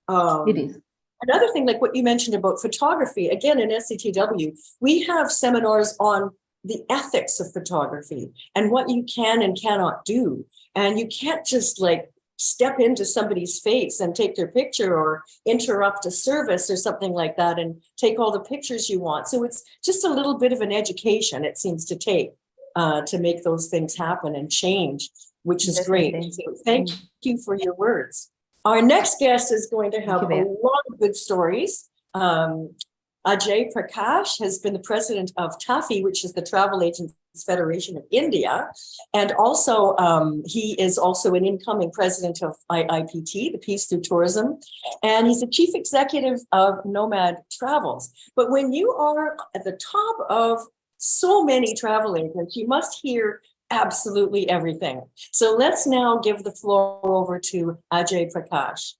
It is. Another thing, like what you mentioned about photography, again, in SCTW, we have seminars on the ethics of photography and what you can and cannot do. And you can't just like step into somebody's face and take their picture or interrupt a service or something like that and take all the pictures you want. So it's just a little bit of an education, it seems to take to make those things happen and change, which is great. So thank you for your words. Our next guest is going to have a lot of good stories. Ajay Prakash has been the president of TAFI, which is the Travel Agents Federation of India. And also, he is also an incoming president of IIPT, the Peace Through Tourism. And he's the chief executive of Nomad Travels. But when you are at the top of so many travel agents, you must hear absolutely everything. So let's now give the floor over to Ajay Prakash.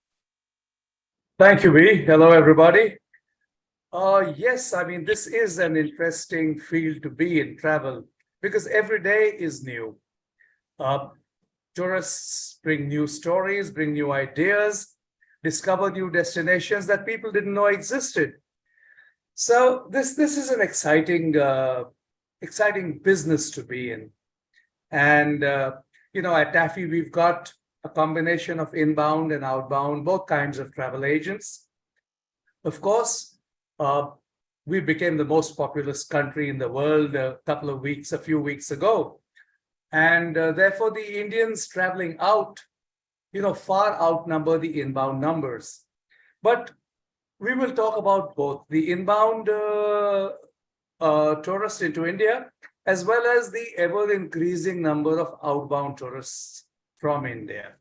Thank you, Bea. Hello, everybody. Yes, I mean, this is an interesting field to be in travel because every day is new. Tourists bring new stories, bring new ideas, discover new destinations that people didn't know existed. So this is an exciting business to be in. And, you know, at TAFI, we've got a combination of inbound and outbound, both kinds of travel agents. Of course, we became the most populous country in the world a few weeks ago. And therefore, the Indians traveling out, you know, far outnumber the inbound numbers. But we will talk about both the inbound tourists into India as well as the ever-increasing number of outbound tourists from India.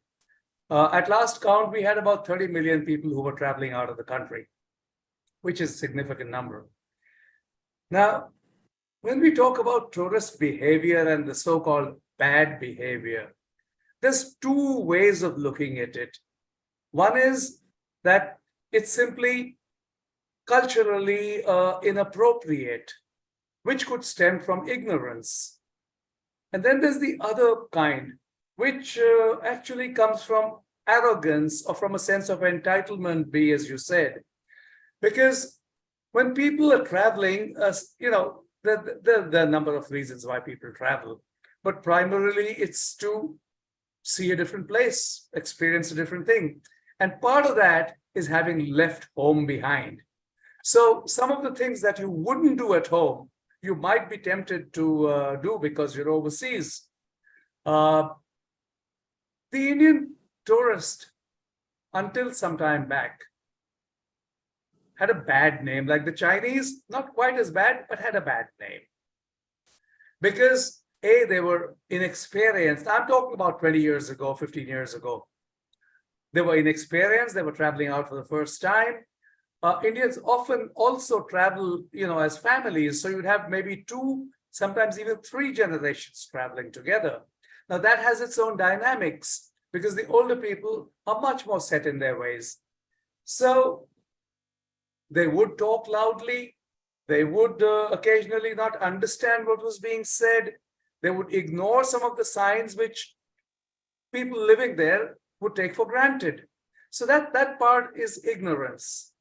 At last count, we had about 30 million people who were traveling out of the country, which is a significant number. Now, when we talk about tourist behavior and the so-called bad behavior, there's two ways of looking at it. One is that it's simply culturally inappropriate, which could stem from ignorance. And then there's the other kind, which actually comes from arrogance or from a sense of entitlement, be as you said. Because when people are traveling, there are a number of reasons why people travel, but primarily it's to see a different place, experience a different thing. And part of that is having left home behind. So some of the things that you wouldn't do at home, you might be tempted to do because you're overseas. The Indian tourist, until some time back, had a bad name. Like the Chinese, not quite as bad, but had a bad name. Because A, they were inexperienced. I'm talking about 20 years ago, 15 years ago. They were inexperienced, they were traveling out for the first time. Indians often also travel, as families. So you'd have maybe 2, sometimes even 3 generations traveling together. Now that has its own dynamics because the older people are much more set in their ways. So they would talk loudly. They would occasionally not understand what was being said. They would ignore some of the signs which people living there would take for granted. So that part is ignorance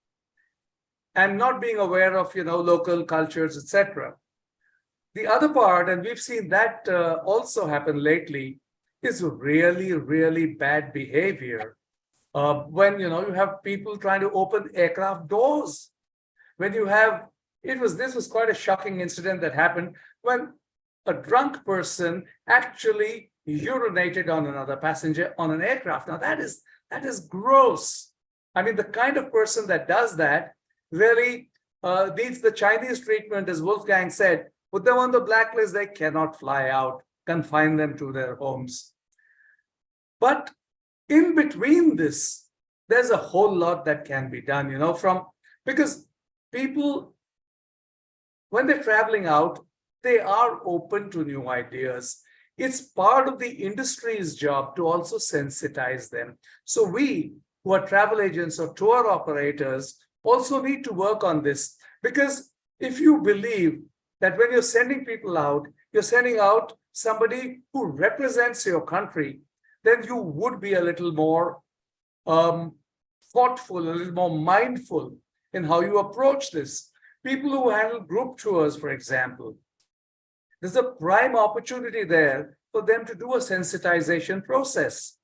and not being aware of, local cultures, etc. The other part, and we've seen that also happen lately, is really, really bad behavior. When, you have people trying to open aircraft doors. When you have, this was quite a shocking incident that happened when a drunk person actually urinated on another passenger on an aircraft. Now that is gross. I mean, the kind of person that does that really needs the Chinese treatment, as Wolfgang said. Put them on the blacklist, they cannot fly out, confine them to their homes. But in between this, there's a whole lot that can be done, because people, when they're traveling out, they are open to new ideas. It's part of the industry's job to also sensitize them. So we, who are travel agents or tour operators, also need to work on this. Because if you believe that when you're sending people out, you're sending out somebody who represents your country, then you would be a little more thoughtful, a little more mindful in how you approach this. People who handle group tours, for example, there's a prime opportunity there for them to do a sensitization process.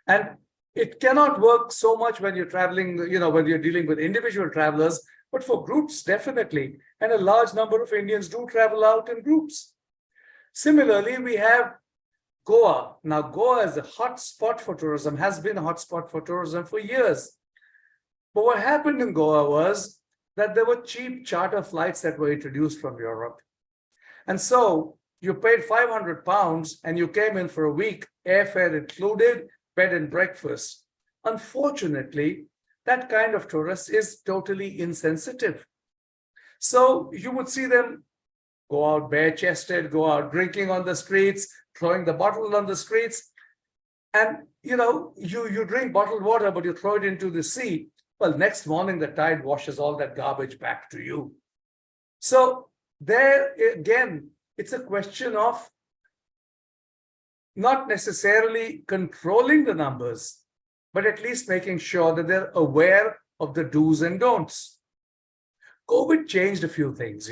And it cannot work so much when you're traveling, when you're dealing with individual travelers, but for groups, definitely. And a large number of Indians do travel out in groups. Similarly, we have Goa. Now, Goa is a hot spot for tourism, has been a hot spot for tourism for years. But what happened in Goa was that there were cheap charter flights that were introduced from Europe. And so you paid £500 and you came in for a week, airfare included, bed and breakfast. Unfortunately, that kind of tourist is totally insensitive. So you would see them go out bare-chested, go out drinking on the streets, throwing the bottle on the streets. And, you drink bottled water, but you throw it into the sea. Well, next morning, the tide washes all that garbage back to you. So there again, it's a question of not necessarily controlling the numbers, but at least making sure that they're aware of the do's and don'ts. COVID changed a few things,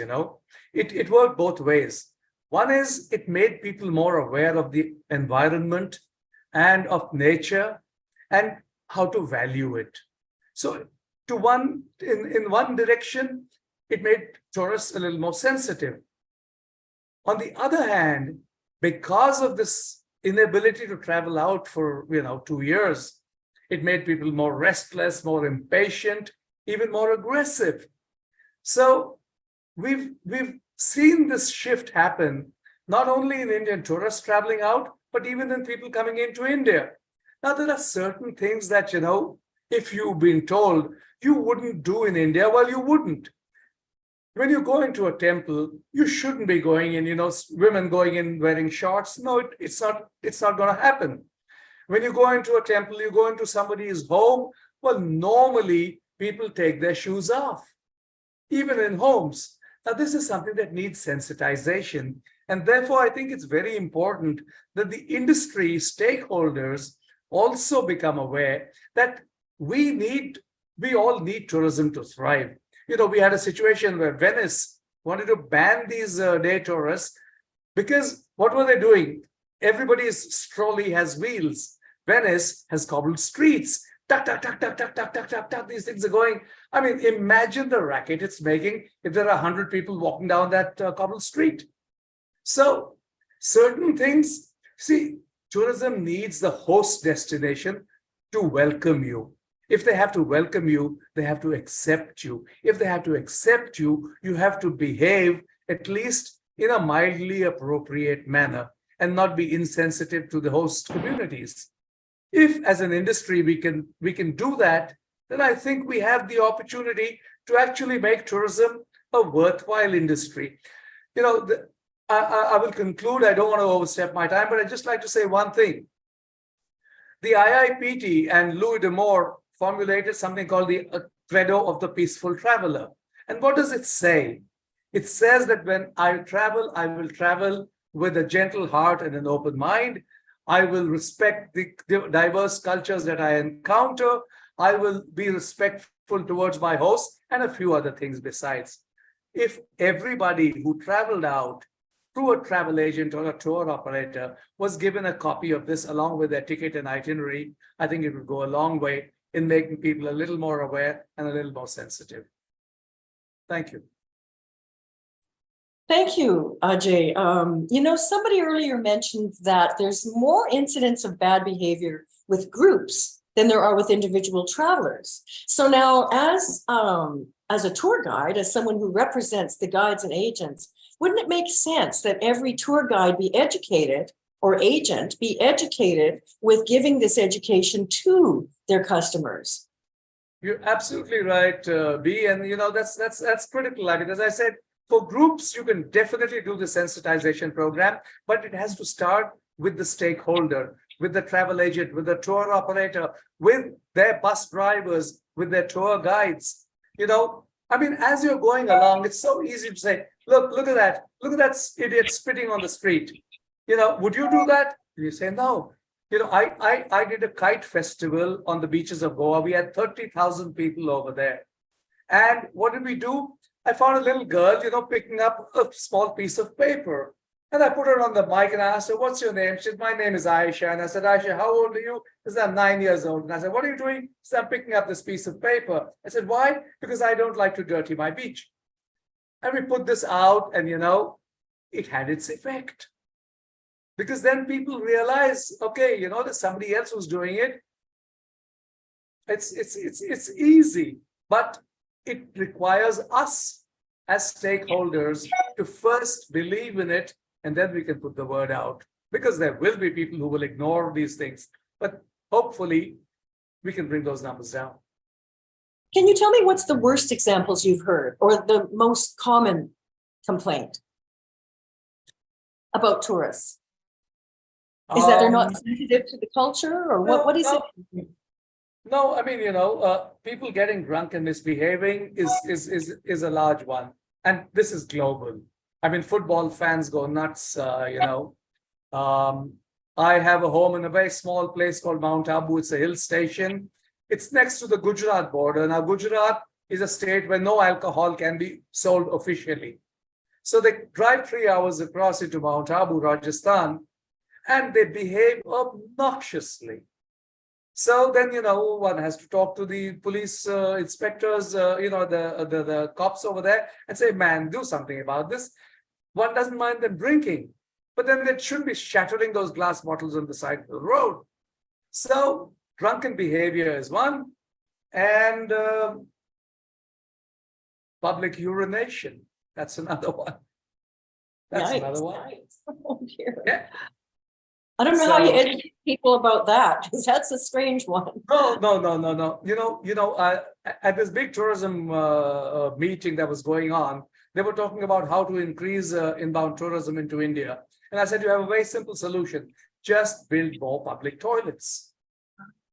It worked both ways. One is it made people more aware of the environment and of nature and how to value it. So in one direction, it made tourists a little more sensitive. On the other hand, because of this inability to travel out for 2 years, it made people more restless, more impatient, even more aggressive. So we've seen this shift happen not only in Indian tourists traveling out, but even in people coming into India. Now, there are certain things that, if you've been told you wouldn't do in India, well, you wouldn't. When you go into a temple, you shouldn't be going in, women going in wearing shorts. No, it's not going to happen. When you go into a temple, you go into somebody's home, well, normally people take their shoes off, even in homes. Now, this is something that needs sensitization. And therefore, I think it's very important that the industry stakeholders also become aware that we all need tourism to thrive. We had a situation where Venice wanted to ban these day tourists because what were they doing? Everybody's trolley has wheels. Venice has cobbled streets. Tuck, tuck, tuck, tuck, tuck, tuck, tuck, tuck, tuck. These things are going. I mean, imagine the racket it's making if there are 100 people walking down that cobbled street. So certain things, see, tourism needs the host destination to welcome you. If they have to welcome you, they have to accept you. If they have to accept you, you have to behave at least in a mildly appropriate manner and not be insensitive to the host communities. If, as an industry, we can do that, then I think we have the opportunity to actually make tourism a worthwhile industry. I will conclude. I don't want to overstep my time, but I'd just like to say one thing. The IIPT and Louis D'Amour formulated something called the credo of the peaceful traveler. And what does it say? It says that when I will travel with a gentle heart and an open mind. I will respect the diverse cultures that I encounter. I will be respectful towards my host and a few other things besides. If everybody who traveled out through a travel agent or a tour operator was given a copy of this along with their ticket and itinerary, I think it would go a long way in making people a little more aware and a little more sensitive. Thank you. Thank you, Ajay. Somebody earlier mentioned that there's more incidents of bad behavior with groups than there are with individual travelers. So now, as a tour guide, as someone who represents the guides and agents, wouldn't it make sense that every tour guide be educated or agent be educated with giving this education to their customers? You're absolutely right, B. And that's critical. I mean, as I said, for groups, you can definitely do the sensitization program, but it has to start with the stakeholder, with the travel agent, with the tour operator, with their bus drivers, with their tour guides. As you're going along, it's so easy to say, look at that idiot spitting on the street. Would you do that? You say, no. I did a kite festival on the beaches of Goa. We had 30,000 people over there. And what did we do? I found a little girl, picking up a small piece of paper. And I put her on the mic and I asked her, what's your name? She said, my name is Aisha. And I said, Aisha, how old are you? She said, I'm 9 years old. And I said, what are you doing? She said, I'm picking up this piece of paper. I said, why? Because I don't like to dirty my beach. And we put this out and, it had its effect. Because then people realize, okay, there's somebody else who's doing it. It's easy, but it requires us as stakeholders to first believe in it, and then we can put the word out. Because there will be people who will ignore these things, but hopefully we can bring those numbers down. Can you tell me what's the worst examples you've heard or the most common complaint about tourists? Is that they're not sensitive to the culture, or what is it? No, people getting drunk and misbehaving is a large one. And this is global. Football fans go nuts, I have a home in a very small place called Mount Abu. It's a hill station. It's next to the Gujarat border. Now, Gujarat is a state where no alcohol can be sold officially. So they drive 3 hours across into Mount Abu, Rajasthan, and they behave obnoxiously. So then, one has to talk to the police inspectors, the cops over there and say, man, do something about this. One doesn't mind them drinking, but then they shouldn't be shattering those glass bottles on the side of the road. So drunken behavior is one, and public urination, that's another one. That's Yikes. another one. Oh dear. Yeah. I don't know how you So- educate people about that, because that's a strange one. No. At this big tourism meeting that was going on, they were talking about how to increase inbound tourism into India. And I said, you have a very simple solution. Just build more public toilets.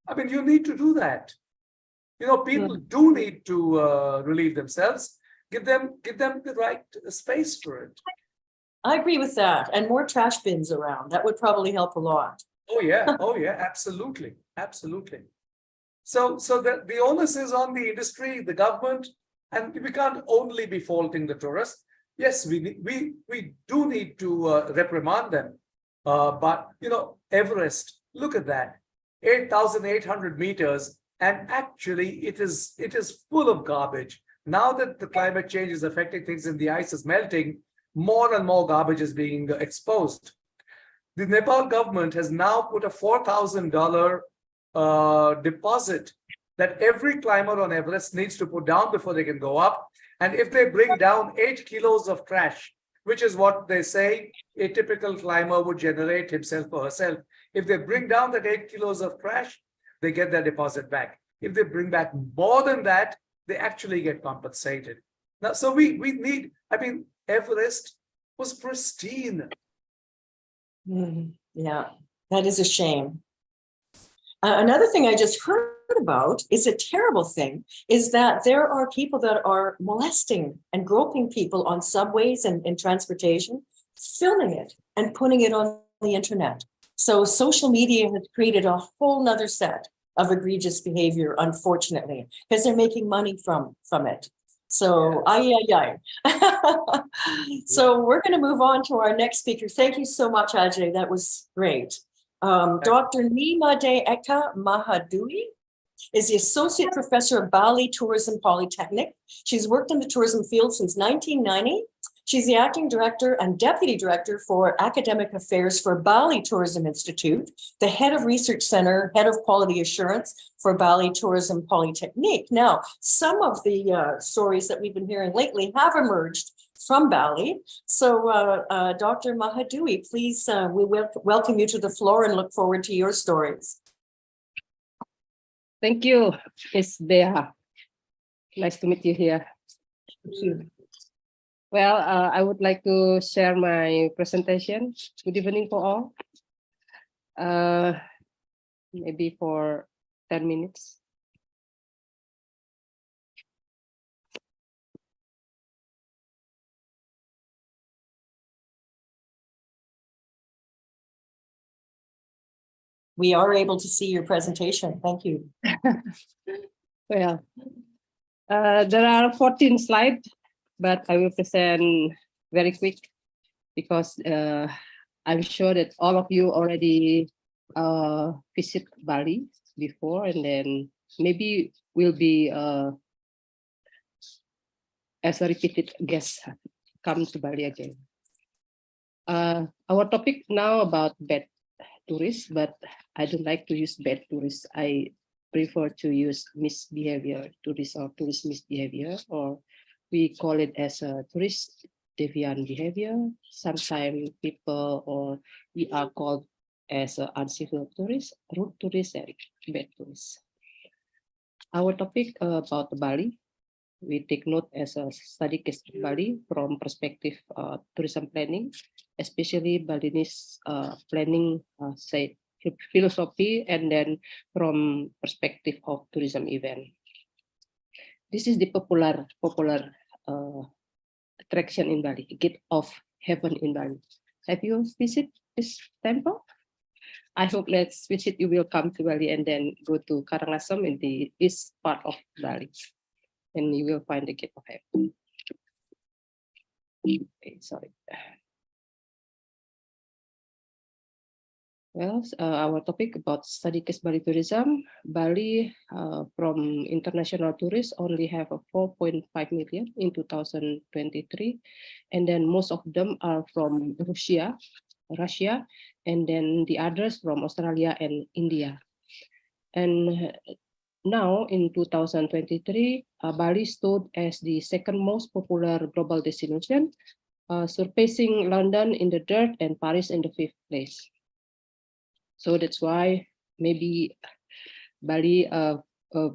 I mean, you need to do that. People do need to relieve themselves. Give them the right space for it. I agree with that. And more trash bins around. That would probably help a lot. Oh yeah, absolutely. So the onus is on the industry, the government, and we can't only be faulting the tourists. Yes, we do need to reprimand them. But Everest, look at that, 8,800 meters, and actually it is full of garbage. Now that the climate change is affecting things and the ice is melting, more and more garbage is being exposed. The Nepal government has now put a $4,000 deposit that every climber on Everest needs to put down before they can go up. And if they bring down 8 kilos of trash, which is what they say a typical climber would generate himself or herself, if they bring down that 8 kilos of trash, they get their deposit back. If they bring back more than that, they actually get compensated. Now, so we need, Everest was pristine. Yeah, that is a shame. Another thing I just heard about is a terrible thing, is that there are people that are molesting and groping people on subways and in transportation, filming it and putting it on the internet. So social media has created a whole nother set of egregious behavior, unfortunately, because they're making money from it. So, So we're going to move on to our next speaker. Thank you so much, Ajay. That was great. Dr. Nima De Eka Mahadui is the Associate Professor of Bali Tourism Polytechnic. She's worked in the tourism field since 1990. She's the Acting Director and Deputy Director for Academic Affairs for Bali Tourism Institute, the Head of Research Center, Head of Quality Assurance for Bali Tourism Polytechnic. Now, some of the stories that we've been hearing lately have emerged from Bali. So Dr. Mahadui, please, we welcome you to the floor and look forward to your stories. Thank you, Ms. Bea. Nice to meet you here. Thank you. Well, I would like to share my presentation. Good evening for all. Maybe for 10 minutes. We are able to see your presentation. Thank you. Well, there are 14 slides, but I will present very quick because I'm sure that all of you already visit Bali before, and then maybe will be as a repeated guest come to Bali again. Our topic now about bad tourists, but I don't like to use bad tourists. I prefer to use misbehavior tourists or tourist misbehavior, or we call it as a tourist deviant behavior. Sometimes people or we are called as uncivil tourists, rude tourists, and bad tourists. Our topic about Bali, we take note as a study case Bali from perspective tourism planning, especially Balinese planning say philosophy, and then from perspective of tourism event. This is the popular attraction in Bali, Gate of Heaven in Bali. Have you visited this temple? I hope let's visit. You will come to Bali and then go to Karangasem in the east part of Bali, and you will find the Gate of Heaven. Okay, sorry. Well, our topic about study case Bali tourism. Bali from international tourists only have a 4.5 million in 2023, and then most of them are from Russia, and then the others from Australia and India. And now in 2023, Bali stood as the second most popular global destination surpassing London in the third and Paris in the fifth place. So that's why maybe Bali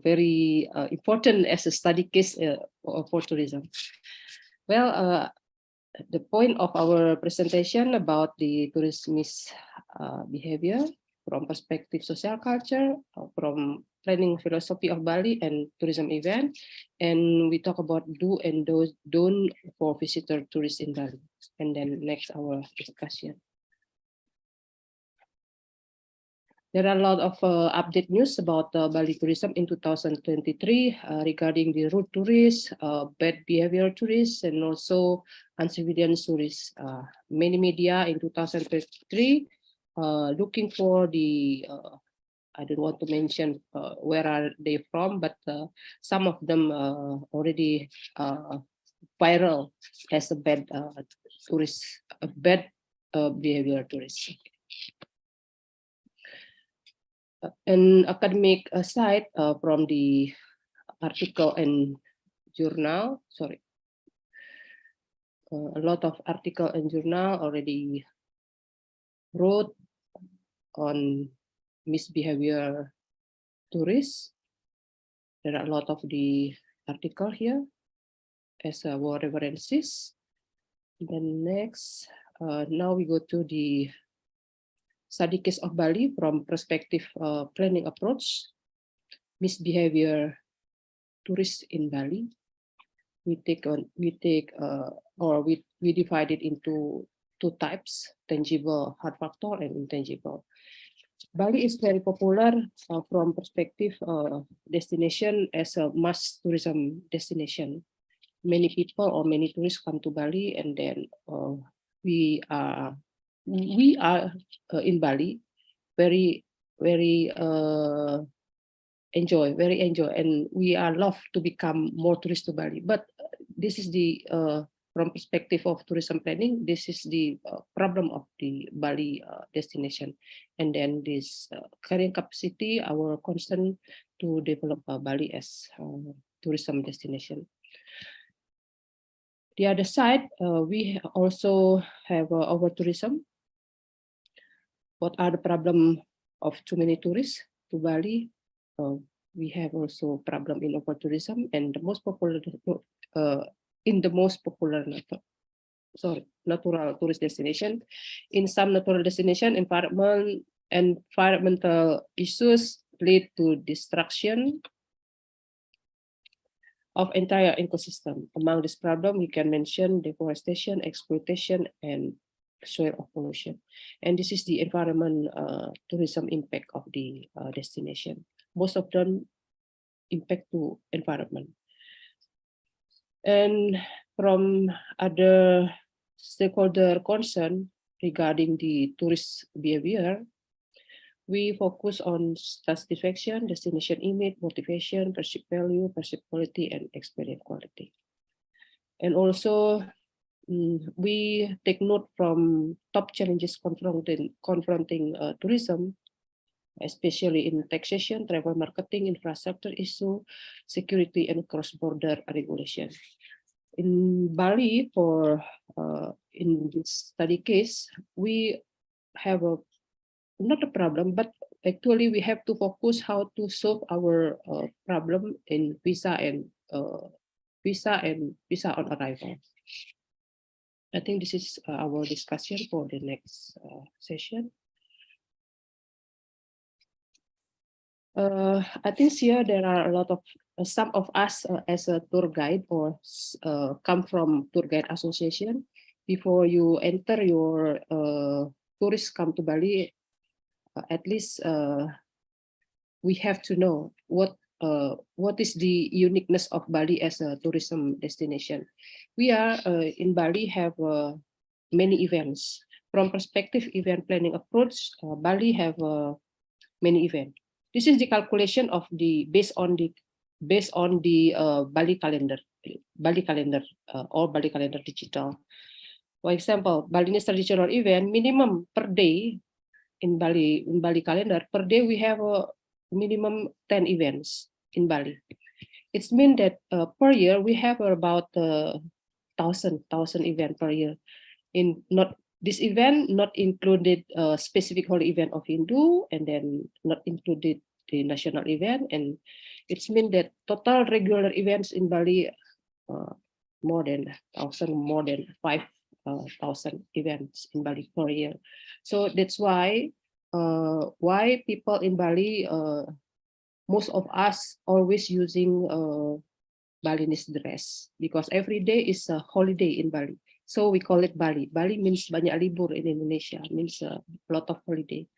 very important as a study case for tourism. Well, the point of our presentation about the tourist misbehavior from perspective social culture, from planning philosophy of Bali and tourism event, and we talk about do and don't for visitor tourists in Bali. And then next our discussion. There are a lot of update news about Bali tourism in 2023 regarding the rude tourists, bad behavior tourists, and also uncivilian tourists. Many media in 2023 looking for the, I don't want to mention where are they from, but some of them already viral as a bad tourist, a bad behavior tourist. An academic side from the article and journal, sorry, a lot of article and journal already wrote on misbehavior tourists. There are a lot of the article here as our references. Then next, now we go to the study case of Bali from perspective planning approach, misbehavior tourists in Bali. We divide it into two types: tangible hard factor and intangible. Bali is very popular from perspective destination as a mass tourism destination. Many people or many tourists come to Bali, and then we are in Bali very enjoy, and we are love to become more tourists to Bali. But this is the from perspective of tourism planning, this is the problem of the Bali destination. And then this carrying capacity, our concern to develop Bali as tourism destination. The other side, we also have over tourism. What are the problem of too many tourists to Bali? We have also problem in over tourism, and the most popular natural tourist destination. In some natural destination, environmental issues lead to destruction of entire ecosystem. Among this problem, we can mention deforestation, exploitation, and soil pollution. And this is the environment tourism impact of the destination. Most of them impact to environment. And from other stakeholder concern regarding the tourist behavior, we focus on satisfaction, destination image, motivation, perceived value, perceived quality, and experience quality. And also, we take note from top challenges confronting tourism, especially in taxation, travel marketing, infrastructure issue, security, and cross-border regulation. In Bali, for in this study case, we have not a problem, but actually we have to focus how to solve our problem in visa on arrival. I think this is our discussion for the next session. I think here there are a lot of some of us as a tour guide or come from tour guide association. Before you enter your tourists come to Bali, at least we have to know what is the uniqueness of Bali as a tourism destination. We are in Bali have many events. From perspective event planning approach, Bali have many events. This is the calculation of the based on the Bali calendar or Bali calendar digital. For example, Balinese traditional event minimum per day in Bali calendar per day we have a minimum 10 events in Bali. It means that per year we have about thousand event per year. In not this event not included specific holy event of Hindu, and then not included the national event, and it's mean that total regular events in Bali more than 5,000 events in Bali per year. So that's why people in Bali, most of us always using Balinese dress, because every day is a holiday in Bali. So we call it Bali. Bali means banyak libur in Indonesia, means a lot of holiday.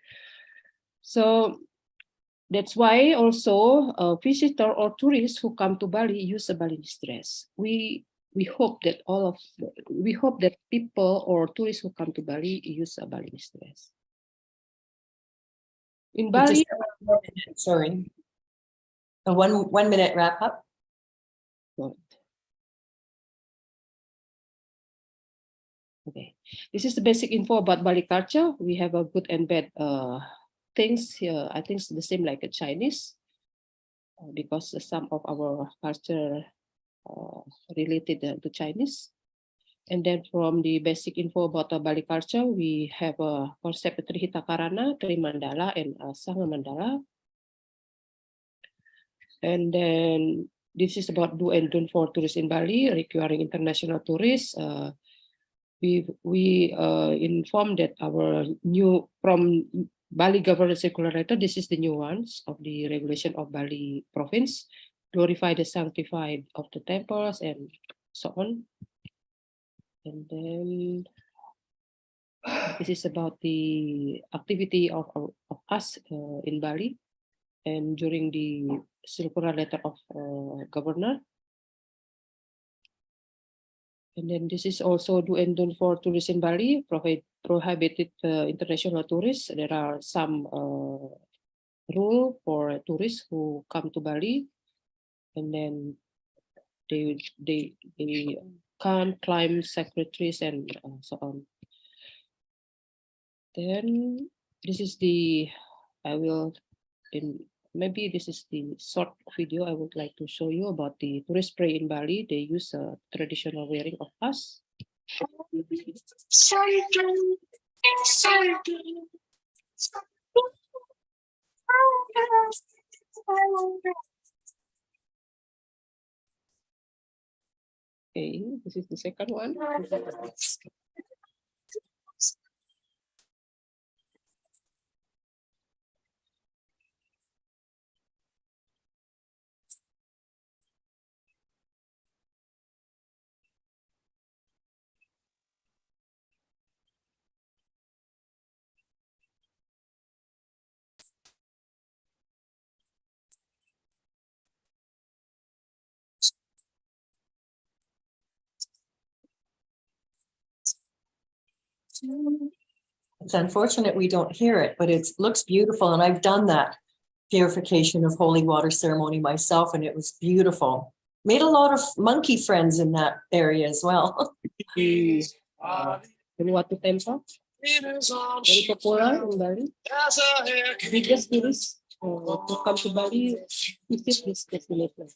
So that's why also visitor or tourists who come to Bali use a Balinese dress. We hope that people or tourists who come to Bali use a Balinese dress. In Bali, sorry, a 1 minute wrap up. Okay, this is the basic info about Bali culture. We have a good and bad things here. I think it's the same like a Chinese, because some of our culture related to Chinese. And then from the basic info about Bali culture, we have a concept Trihita Karana, Trimandala, and Sangha Mandala. And then this is about do and don't for tourists in Bali, requiring international tourists. We inform that our new from Bali government circular letter, this is the new ones of the regulation of Bali province, glorify the sanctified of the temples and so on. And then this is about the activity of us in Bali and during the circular letter of governor. And then this is also do and don't for tourists in Bali, prohibited international tourists. There are some rule for tourists who come to Bali, and then they can't climb sacred trees and so on. Then this is the, maybe this is the short video I would like to show you about the tourist spray in Bali. They use a traditional wearing of us. Okay, this is the second one. It's unfortunate we don't hear it, but it looks beautiful. And I've done that purification of holy water ceremony myself, and it was beautiful. Made a lot of monkey friends in that area as well. Uluwatu Temple, very popular in Bali. Biggest tourists to come to Bali visit this destination.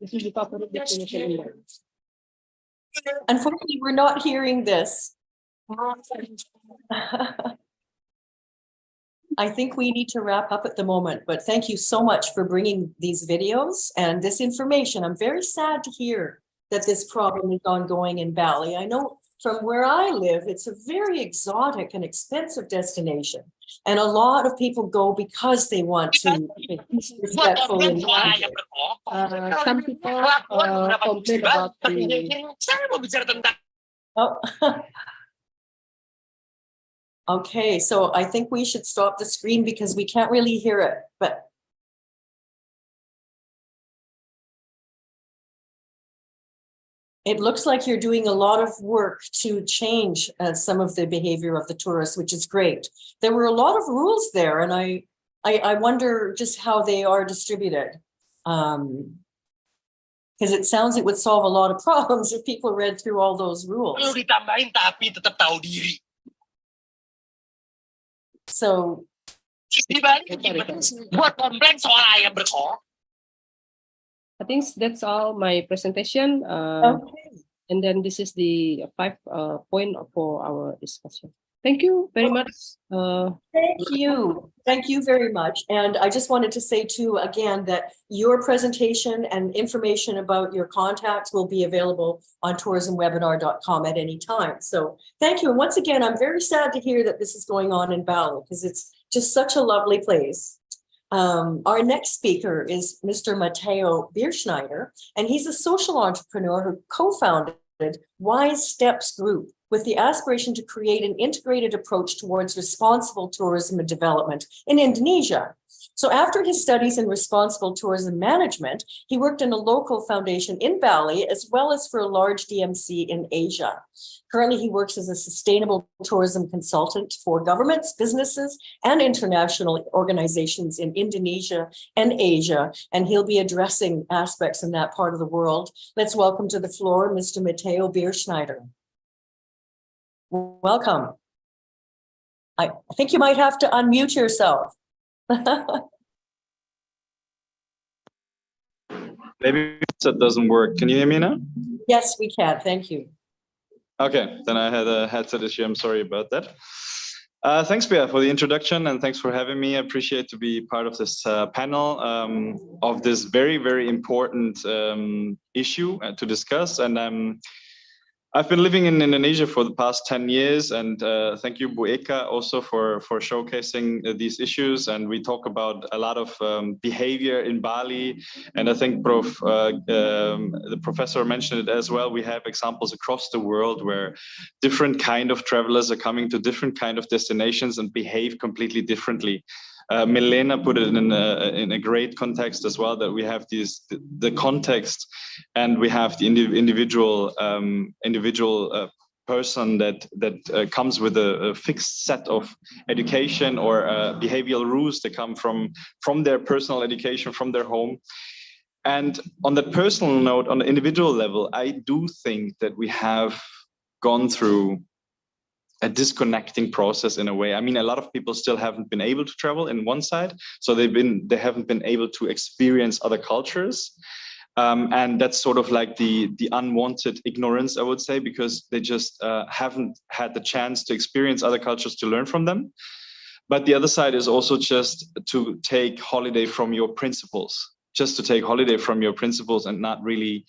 This is the favorite destination in Bali. Unfortunately, we're not hearing this. I think we need to wrap up at the moment, but thank you so much for bringing these videos and this information. I'm very sad to hear that this problem is ongoing in Bali. I know from where I live, it's a very exotic and expensive destination. And a lot of people go because they want to be respectful. Some people complain about the... Oh. Okay, so I think we should stop the screen because we can't really hear it, but it looks like you're doing a lot of work to change some of the behavior of the tourists, which is great. There were a lot of rules there, and I wonder just how they are distributed. Because it sounds it would solve a lot of problems if people read through all those rules. So I think that's all my presentation. okay. And then this is the 5 point for our discussion. Thank you very much. Thank you. Thank you very much. And I just wanted to say too, again, that your presentation and information about your contacts will be available on tourismwebinar.com at any time. So thank you. And once again, I'm very sad to hear that this is going on in Bali because it's just such a lovely place. Our next speaker is Mr. Matteo Bierschneider, and he's a social entrepreneur who co-founded Wise Steps Group with the aspiration to create an integrated approach towards responsible tourism and development in Indonesia. So after his studies in responsible tourism management, he worked in a local foundation in Bali, as well as for a large DMC in Asia. Currently, he works as a sustainable tourism consultant for governments, businesses, and international organizations in Indonesia and Asia, and he'll be addressing aspects in that part of the world. Let's welcome to the floor, Mr. Matteo Bierschneider. Welcome. I think you might have to unmute yourself. Maybe that doesn't work. Can you hear me now? Yes, we can. Thank you. Okay, then I had a headset issue. I'm sorry about that. Thanks, Bea, for the introduction, and thanks for having me. I appreciate to be part of this panel of this very, very important issue to discuss. And I've been living in Indonesia for the past 10 years, and thank you, Bu Eka, also for showcasing these issues. And we talk about a lot of behavior in Bali, and I think the professor mentioned it as well. We have examples across the world where different kind of travelers are coming to different kind of destinations and behave completely differently. Milena put it in a great context as well, that we have the context, and we have the individual person that comes with a fixed set of education or behavioral rules that come from their personal education, from their home. And on the personal note, on the individual level, I do think that we have gone through a disconnecting process in a way. I mean, a lot of people still haven't been able to travel in one side, so they haven't been able to experience other cultures, and that's sort of like the unwanted ignorance, I would say, because they just haven't had the chance to experience other cultures, to learn from them. But the other side is also just to take holiday from your principles, and not really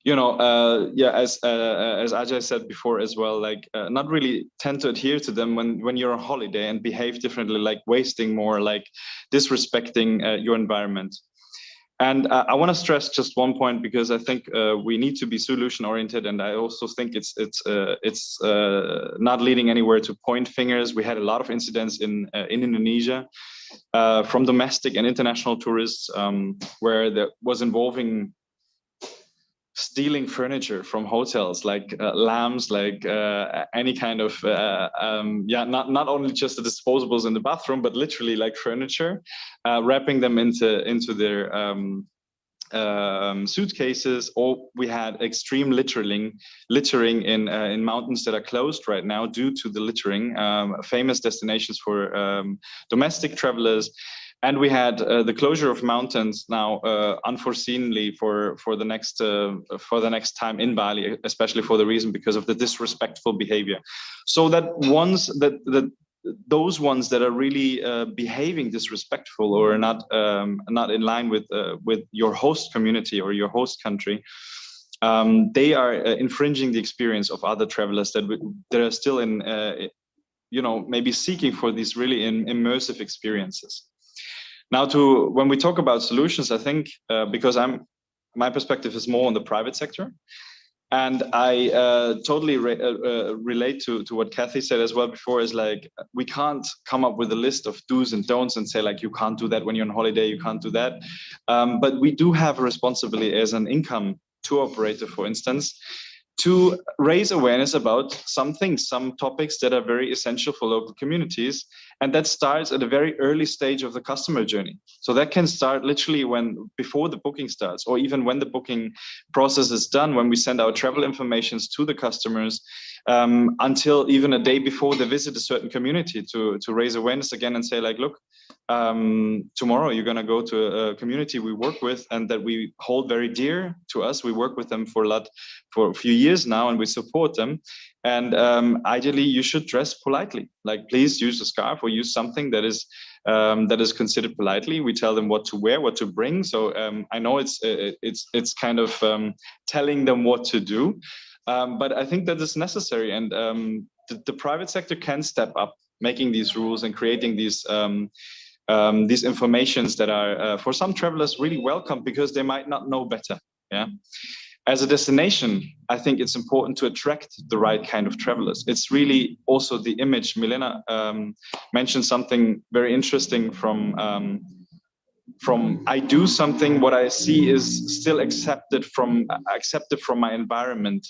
as Ajay said before as well, like not really tend to adhere to them when you're on holiday, and behave differently, like wasting more, like disrespecting your environment. And I want to stress just one point, because I think we need to be solution oriented, and I also think it's not leading anywhere to point fingers. We had a lot of incidents in Indonesia from domestic and international tourists where that was involving stealing furniture from hotels, like lamps, like any kind of not only just the disposables in the bathroom, but literally like furniture, wrapping them into their suitcases. Or we had extreme littering in mountains that are closed right now due to the littering, famous destinations for domestic travelers. And we had the closure of mountains now, unforeseenly for the next time in Bali, especially for the reason because of the disrespectful behavior. So that those ones that are really behaving disrespectful or not in line with your host community or your host country, they are infringing the experience of other travelers that are still in maybe seeking for these really immersive experiences. Now, when we talk about solutions, I think because my perspective is more on the private sector, and I totally relate to what Kathy said as well before. Is like, we can't come up with a list of do's and don'ts and say like, you can't do that when you're on holiday, you can't do that. But we do have a responsibility as an income tour operator, for instance, to raise awareness about some things, some topics that are very essential for local communities. And that starts at a very early stage of the customer journey. So that can start literally before the booking starts, or even when the booking process is done, when we send our travel informations to the customers, until even a day before they visit a certain community, to raise awareness again and say like, look, tomorrow you're going to go to a community we work with and that we hold very dear to us. We work with them for a few years now, and we support them. And ideally, you should dress politely. Like, please use a scarf or use something that is considered politely. We tell them what to wear, what to bring. So I know it's kind of telling them what to do, but I think that is necessary, and the private sector can step up, making these rules and creating these informations that are for some travelers really welcome, because they might not know better. Yeah. As a destination, I think it's important to attract the right kind of travelers. It's really also the image. Milena mentioned something very interesting from I do something, what I see is still accepted from my environment.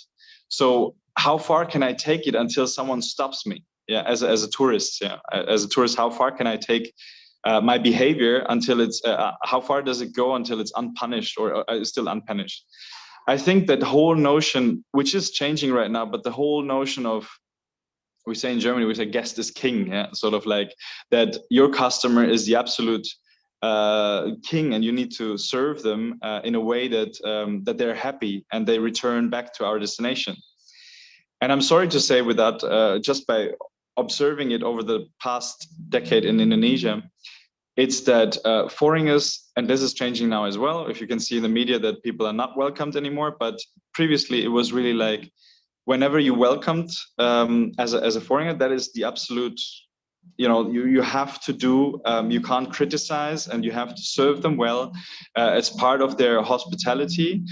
So how far can I take it until someone stops me? Yeah, as a tourist. Yeah, as a tourist, how far can I take my behavior until it's how far does it go until it's unpunished or still unpunished? I think that whole notion, which is changing right now, but the whole notion of, we say in Germany, we say guest is king. Yeah, sort of like that your customer is the absolute king, and you need to serve them in a way that that they're happy and they return back to our destination. And I'm sorry to say, with that, just by observing it over the past decade in Indonesia, it's that foreigners, and this is changing now as well, if you can see in the media that people are not welcomed anymore, but previously it was really like, whenever you welcomed as a foreigner, that is the absolute, you have to do, you can't criticize, and you have to serve them well. It's part of their hospitality.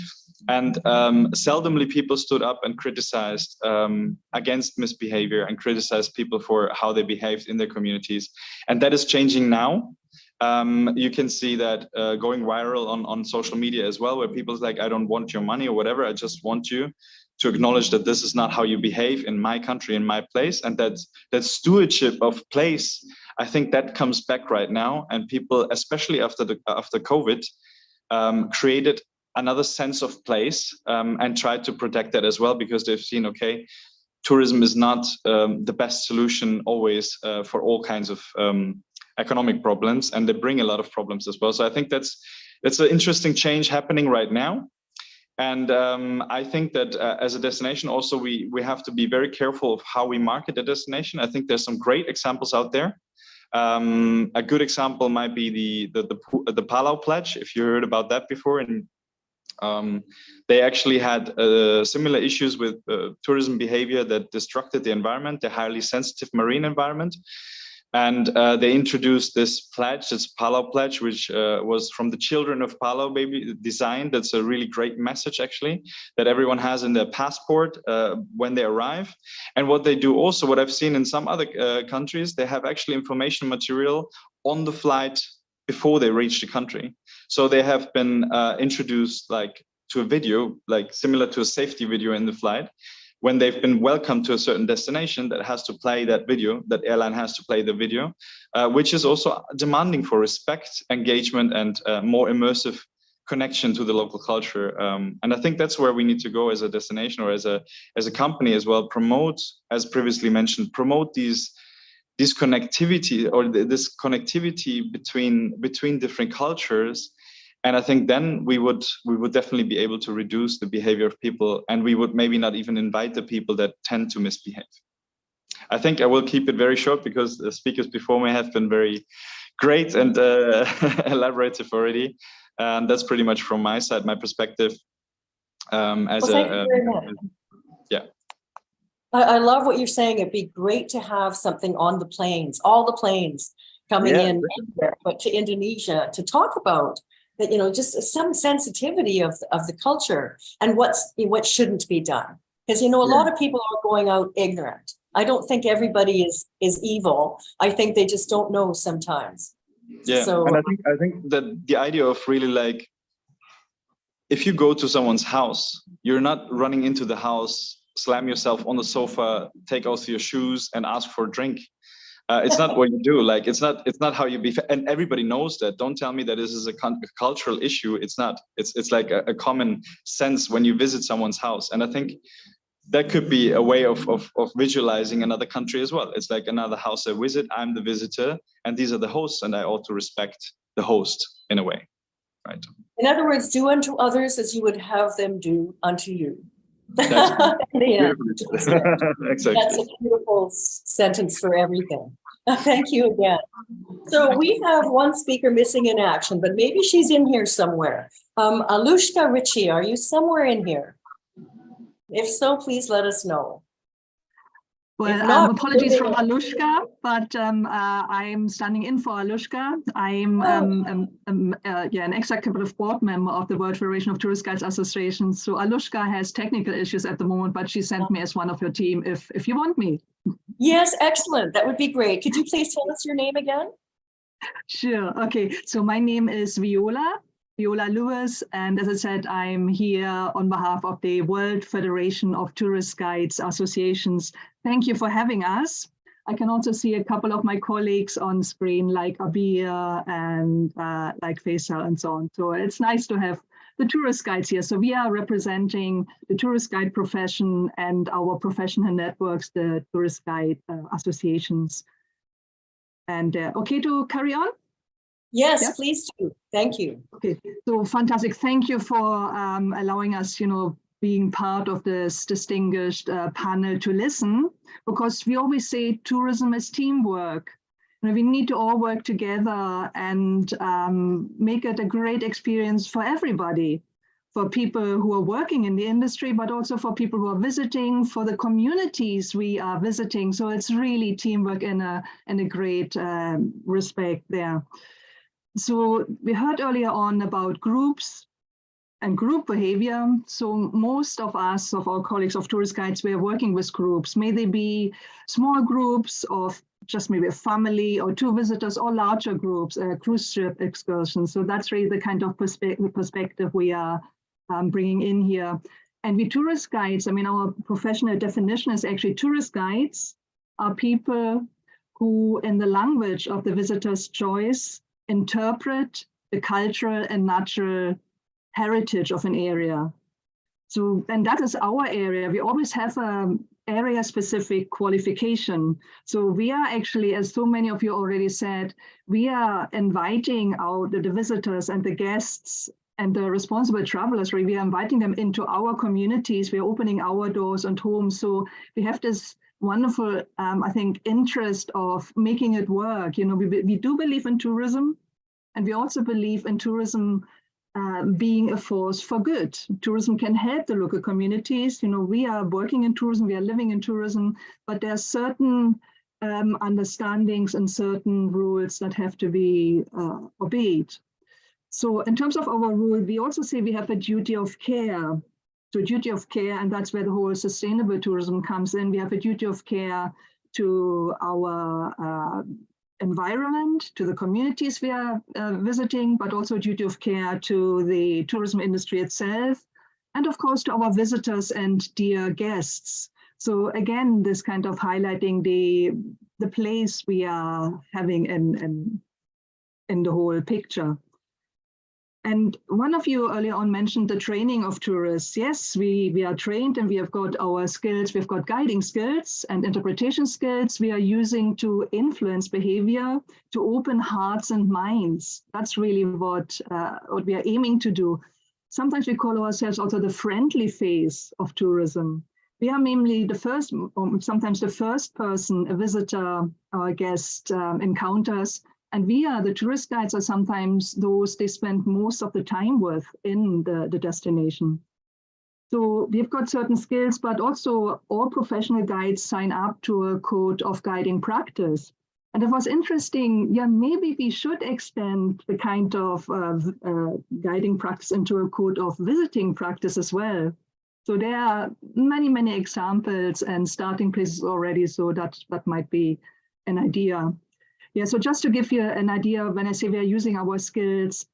And seldomly people stood up and criticized against misbehavior and criticized people for how they behaved in their communities. And that is changing now. You can see that going viral on social media as well, where people's like, I don't want your money or whatever. I just want you to acknowledge that this is not how you behave in my country, in my place. And that stewardship of place, I think that comes back right now. And people, especially after COVID, created another sense of place and tried to protect that as well, because they've seen, okay, tourism is not the best solution always for all kinds of economic problems, and they bring a lot of problems as well. So I think that's an interesting change happening right now. And I think that as a destination also, we have to be very careful of how we market a destination. I think there's some great examples out there. A good example might be the Palau Pledge, if you heard about that before. And they actually had similar issues with tourism behavior that destructed the environment, the highly sensitive marine environment. And they introduced this pledge, this Palau Pledge, which was from the children of Palau baby designed. That's a really great message, actually, that everyone has in their passport when they arrive. And what they do also, what I've seen in some other countries, they have actually information material on the flight before they reach the country. So they have been introduced like to a video, like similar to a safety video in the flight. When they've been welcomed to a certain destination, that has to play that video, that airline has to play the video, which is also demanding for respect, engagement, and more immersive connection to the local culture. And I think that's where we need to go as a destination, or as a company as well. Promote, as previously mentioned, promote this connectivity, or this connectivity between different cultures. And I think then we would definitely be able to reduce the behavior of people, and we would maybe not even invite the people that tend to misbehave. I think I will keep it very short, because the speakers before me have been very great and elaborative already. And that's pretty much from my side, my perspective. Yeah. I love what you're saying. It'd be great to have something on the planes, all the planes coming in, but to Indonesia, to talk about that, just some sensitivity of the culture and what shouldn't be done. Because, a lot of people are going out ignorant. I don't think everybody is evil. I think they just don't know sometimes. Yeah, so, and I think that the idea of really like, if you go to someone's house, you're not running into the house, slam yourself on the sofa, take off your shoes and ask for a drink. It's not what you do. Like, it's not how you be, and everybody knows that. Don't tell me that this is a cultural issue. It's not. It's like a common sense when you visit someone's house. And I think that could be a way of visualizing another country as well. It's like another house I visit, I'm the visitor, and these are the hosts, and I ought to respect the host in a way, right? In other words, do unto others as you would have them do unto you. That's Exactly. That's a beautiful sentence for everything. Thank you again. So we have one speaker missing in action, but maybe she's in here somewhere. Alushka Ritchie, are you somewhere in here? If so, please let us know. Well, not, apologies from Alushka, but I'm standing in for Alushka. I'm an executive board member of the World Federation of Tourist Guides Association. So Alushka has technical issues at the moment, but she sent me as one of your team if you want me. Yes, excellent. That would be great. Could you please tell us your name again? Sure. Okay. So my name is Viola Lewis. And as I said, I'm here on behalf of the World Federation of Tourist Guides Associations. Thank you for having us. I can also see a couple of my colleagues on screen, like Abir and like Faisal and so on. So it's nice to have the tourist guides here. So we are representing the tourist guide profession and our professional networks, the tourist guide associations. And okay to carry on? Yes, yeah? Please do. Thank you. Okay, so fantastic. Thank you for allowing us, being part of this distinguished panel to listen, because we always say tourism is teamwork. We need to all work together and make it a great experience for everybody, for people who are working in the industry, but also for people who are visiting, for the communities we are visiting. So it's really teamwork in a great respect there. So we heard earlier on about groups and group behavior. So most of us, of our colleagues of tourist guides, we are working with groups. May they be small groups of just maybe a family or 2 visitors, or larger groups, cruise ship excursions. So that's really the kind of perspective we are bringing in here. And we tourist guides, our professional definition is actually tourist guides are people who, in the language of the visitor's choice, interpret the cultural and natural heritage of an area. So, and that is our area. We always have an area-specific qualification. So we are actually, as so many of you already said, we are inviting out the visitors and the guests and the responsible travelers. We are inviting them into our communities. We are opening our doors and homes. So we have this wonderful, I think, interest of making it work. We do believe in tourism, and we also believe in tourism being a force for good. Tourism can help the local communities. We are working in tourism, we are living in tourism, but there are certain understandings and certain rules that have to be obeyed. So in terms of our rule, we also say we have a duty of care. So duty of care, and that's where the whole sustainable tourism comes in. We have a duty of care to our environment, to the communities we are visiting, but also a duty of care to the tourism industry itself, and of course to our visitors and dear guests. So again, this kind of highlighting the place we are having in the whole picture. And one of you earlier on mentioned the training of tourists. Yes, we are trained and we have got our skills. We've got guiding skills and interpretation skills we are using to influence behavior, to open hearts and minds. That's really what we are aiming to do. Sometimes we call ourselves also the friendly face of tourism. We are mainly the first, or sometimes the first person a visitor or a guest encounters. And we are, the tourist guides are sometimes those they spend most of the time with in the destination. So we've got certain skills, but also all professional guides sign up to a code of guiding practice. And it was interesting, maybe we should extend the kind of guiding practice into a code of visiting practice as well. So there are many, many examples and starting places already, so that might be an idea. Yeah, so just to give you an idea, when I say we are using our skills,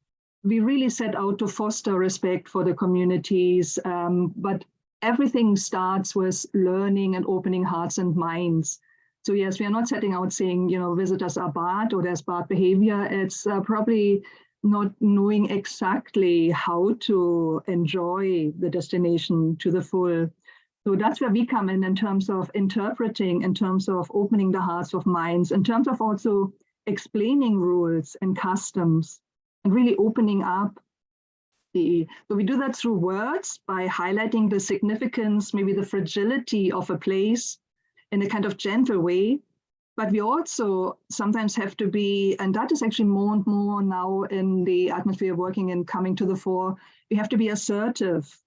we really set out to foster respect for the communities, but everything starts with learning and opening hearts and minds. So yes, we are not setting out saying, visitors are bad or there's bad behavior. It's probably not knowing exactly how to enjoy the destination to the full. So that's where we come in terms of interpreting, in terms of opening the hearts of minds, in terms of also explaining rules and customs, and really opening up. So we do that through words by highlighting the significance, maybe the fragility of a place in a kind of gentle way. But we also sometimes have to be, and that is actually more and more now in the atmosphere working and coming to the fore, we have to be assertive.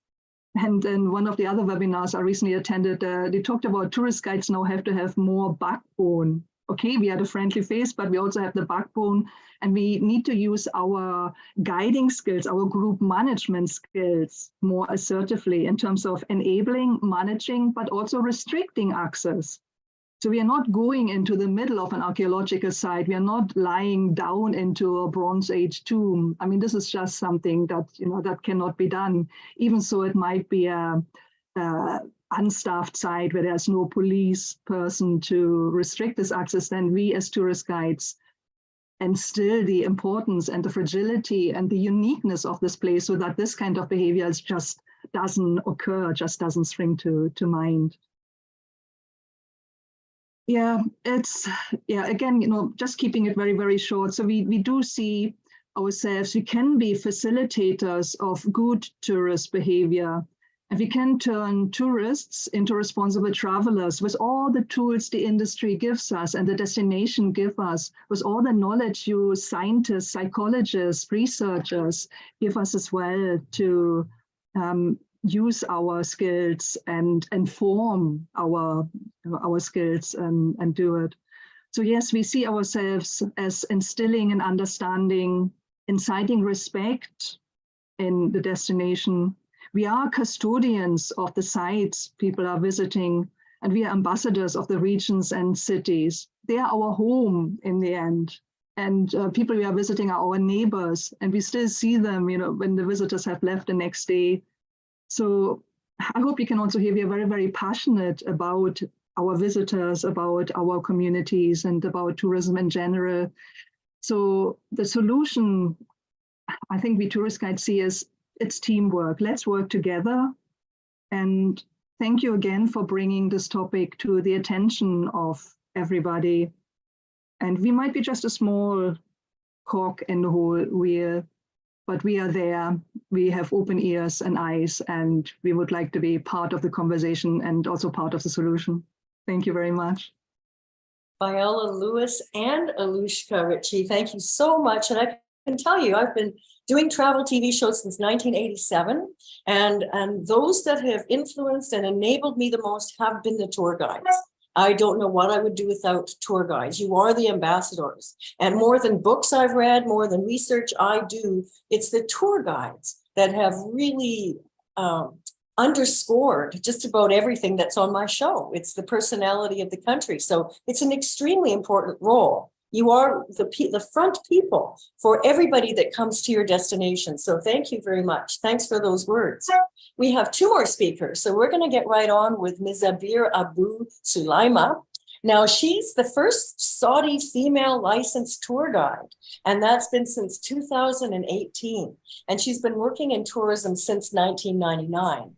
And in one of the other webinars I recently attended, they talked about tourist guides now have to have more backbone. Okay, we are the friendly face, but we also have the backbone, and we need to use our guiding skills, our group management skills more assertively in terms of enabling, managing, but also restricting access. So we are not going into the middle of an archaeological site. We are not lying down into a Bronze Age tomb. I mean, this is just something that, that cannot be done. Even so, it might be a unstaffed site where there's no police person to restrict this access. Then we as tourist guides, and still the importance and the fragility and the uniqueness of this place, so that this kind of behavior just doesn't occur, just doesn't spring to mind. Yeah, again, just keeping it very, very short. So we do see ourselves, we can be facilitators of good tourist behavior. And we can turn tourists into responsible travelers with all the tools the industry gives us and the destination give us, with all the knowledge you scientists, psychologists, researchers give us as well to use our skills and form our skills and do it. So yes, we see ourselves as instilling an understanding, inciting respect in the destination. We are custodians of the sites people are visiting, and we are ambassadors of the regions and cities. They are our home in the end. And people we are visiting are our neighbors, and we still see them, when the visitors have left the next day. So I hope you can also hear we are very, very passionate about our visitors, about our communities, and about tourism in general. So the solution, I think we tourist guides see as it's teamwork. Let's work together. And thank you again for bringing this topic to the attention of everybody. And we might be just a small cog in the whole wheel, but we are there. We have open ears and eyes, and we would like to be part of the conversation and also part of the solution. Thank you very much. Viola Lewis and Alushka Ritchie, thank you so much. And I can tell you, I've been doing travel TV shows since 1987, and those that have influenced and enabled me the most have been the tour guides. I don't know what I would do without tour guides. You are the ambassadors. And more than books I've read, more than research I do, it's the tour guides that have really underscored just about everything that's on my show. It's the personality of the country. So it's an extremely important role. You are the front people for everybody that comes to your destination. So thank you very much. Thanks for those words. We have two more speakers. So we're going to get right on with Ms. Abir Abu Sulaima. Now, she's the first Saudi female licensed tour guide, and that's been since 2018. And she's been working in tourism since 1999.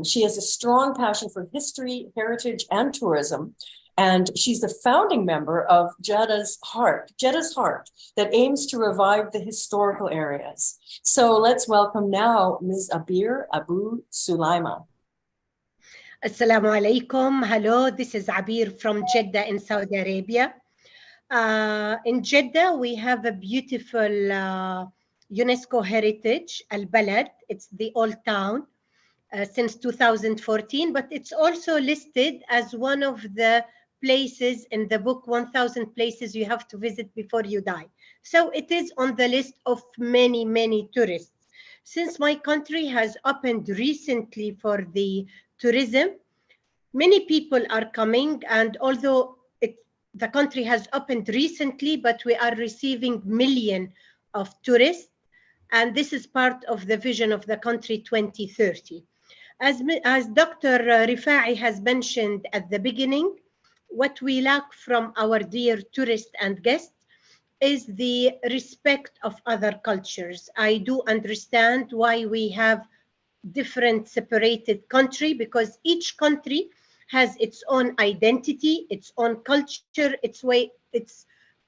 She has a strong passion for history, heritage, and tourism. And she's the founding member of Jeddah's Heart, that aims to revive the historical areas. So let's welcome now Ms. Abir Abu Sulaima. Assalamu alaikum. Hello, this is Abir from Jeddah in Saudi Arabia. In Jeddah, we have a beautiful UNESCO heritage, Al-Balad. It's the old town since 2014, but it's also listed as one of the places in the book 1000 places you have to visit before you die. So it is on the list of many, many tourists. Since my country has opened recently for the tourism, many people are coming, and although the country has opened recently, but we are receiving millions of tourists, and this is part of the vision of the country 2030. As Dr. Rifa'i has mentioned at the beginning, what we lack from our dear tourists and guests is the respect of other cultures. I do understand why we have different separated country, because each country has its own identity, its own culture, its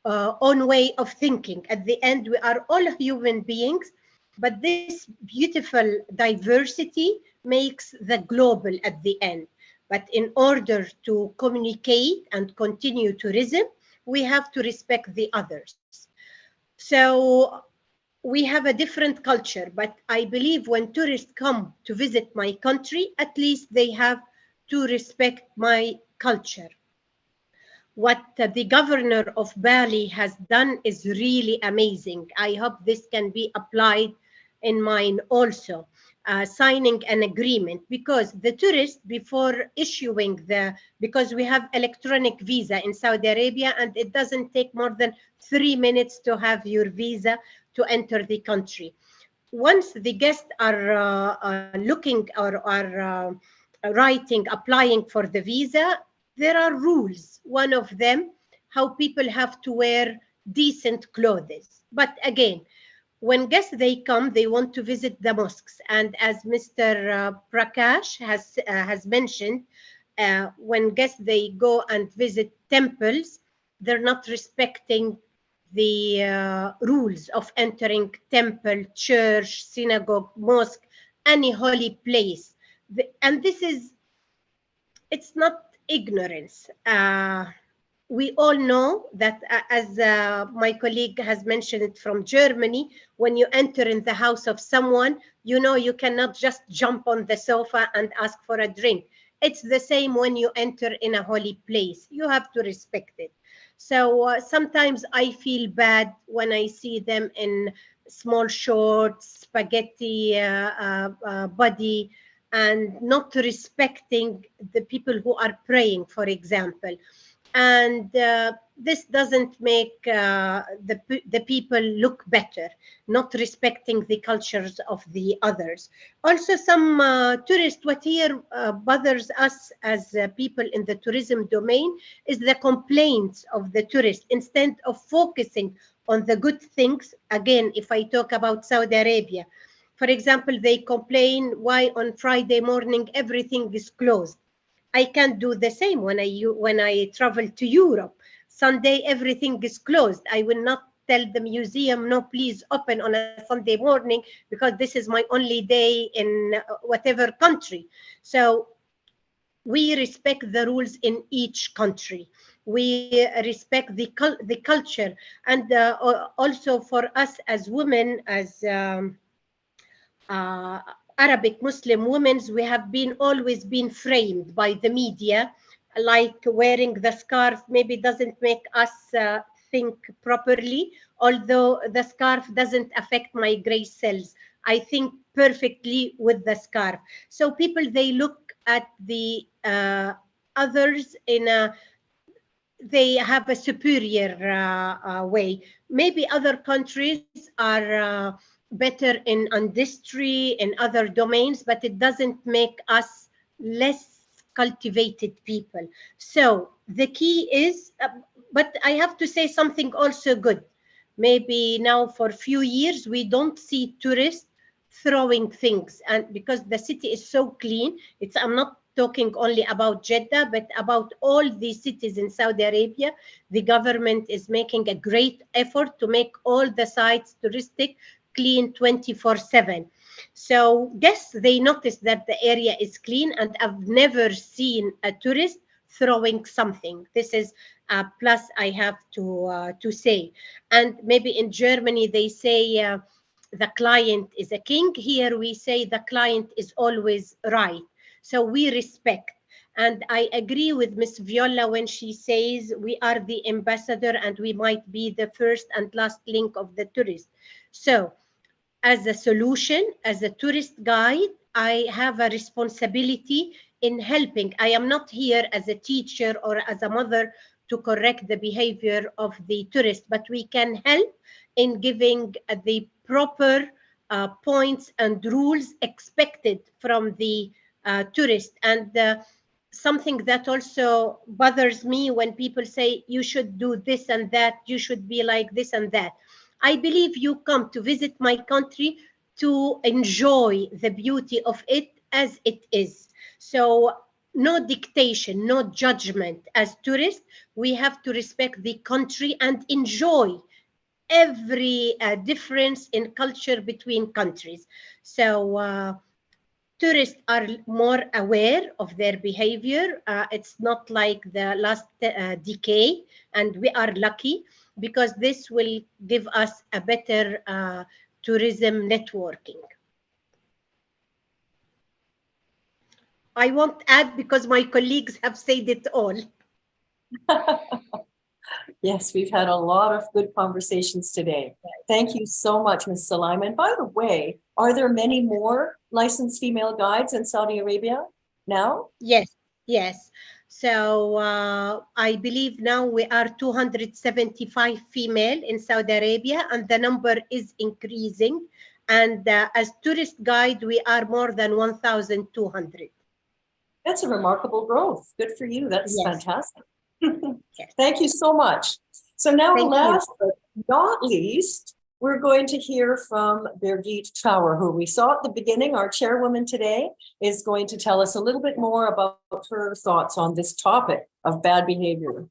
own way of thinking. At the end, we are all human beings, but this beautiful diversity makes the global at the end. But in order to communicate and continue tourism, we have to respect the others. So we have a different culture, but I believe when tourists come to visit my country, at least they have to respect my culture. What the governor of Bali has done is really amazing. I hope this can be applied in mine also. Signing an agreement, because the tourist, before issuing because we have electronic visa in Saudi Arabia, and it doesn't take more than 3 minutes to have your visa to enter the country. Once the guests are looking or are applying for the visa, there are rules. One of them, how people have to wear decent clothes. But again, when guests they come, they want to visit the mosques, and as Mr. Prakash has mentioned, when guests they go and visit temples, they're not respecting the rules of entering temple, church, synagogue, mosque, any holy place. And this is, it's not ignorance. We all know that, as my colleague has mentioned from Germany, when you enter in the house of someone, you know you cannot just jump on the sofa and ask for a drink. It's the same when you enter in a holy place. You have to respect it. So sometimes I feel bad when I see them in small shorts, spaghetti body, and not respecting the people who are praying, for example. And this doesn't make the people look better, not respecting the cultures of the others. Also, some tourists, what here bothers us as people in the tourism domain is the complaints of the tourists. Instead of focusing on the good things, again, if I talk about Saudi Arabia, for example, they complain why on Friday morning everything is closed. I can't do the same when I travel to Europe. Sunday, everything is closed. I will not tell the museum, no, please open on a Sunday morning, because this is my only day in whatever country. So we respect the rules in each country. We respect the culture. And also for us as women, as Arabic Muslim women, we have always been framed by the media, like wearing the scarf maybe doesn't make us think properly, although the scarf doesn't affect my gray cells. I think perfectly with the scarf. So people, they look at the others in they have a superior way. Maybe other countries are better in industry, in other domains, but it doesn't make us less cultivated people. So the key is, but I have to say something also good. Maybe now for a few years, we don't see tourists throwing things, and because the city is so clean, I'm not talking only about Jeddah, but about all the cities in Saudi Arabia. The government is making a great effort to make all the sites touristic clean 24/7. So guests, they notice that the area is clean, and I've never seen a tourist throwing something. This is a plus I have to say. And maybe in Germany they say the client is a king. Here we say the client is always right. So we respect. And I agree with Ms. Viola when she says we are the ambassador and we might be the first and last link of the tourist. So as a solution, as a tourist guide, I have a responsibility in helping. I am not here as a teacher or as a mother to correct the behavior of the tourist, but we can help in giving the proper points and rules expected from the tourist. And something that also bothers me when people say you should do this and that, you should be like this and that. I believe you come to visit my country to enjoy the beauty of it as it is. So no dictation, no judgment. As tourists, we have to respect the country and enjoy every difference in culture between countries. So tourists are more aware of their behavior. It's not like the last decade, and we are lucky because this will give us a better tourism networking. I won't add because my colleagues have said it all. Yes, we've had a lot of good conversations today. Thank you so much, Ms. Salima. And by the way, are there many more licensed female guides in Saudi Arabia now? Yes, yes. So I believe now we are 275 female in Saudi Arabia, and the number is increasing. And as tourist guide, we are more than 1,200. That's a remarkable growth. Good for you. That's Yes. fantastic. Yes. Thank you so much. So now, Thank you. last but not least, we're going to hear from Birgit Trauer, who we saw at the beginning. Our chairwoman today is going to tell us a little bit more about her thoughts on this topic of bad behavior.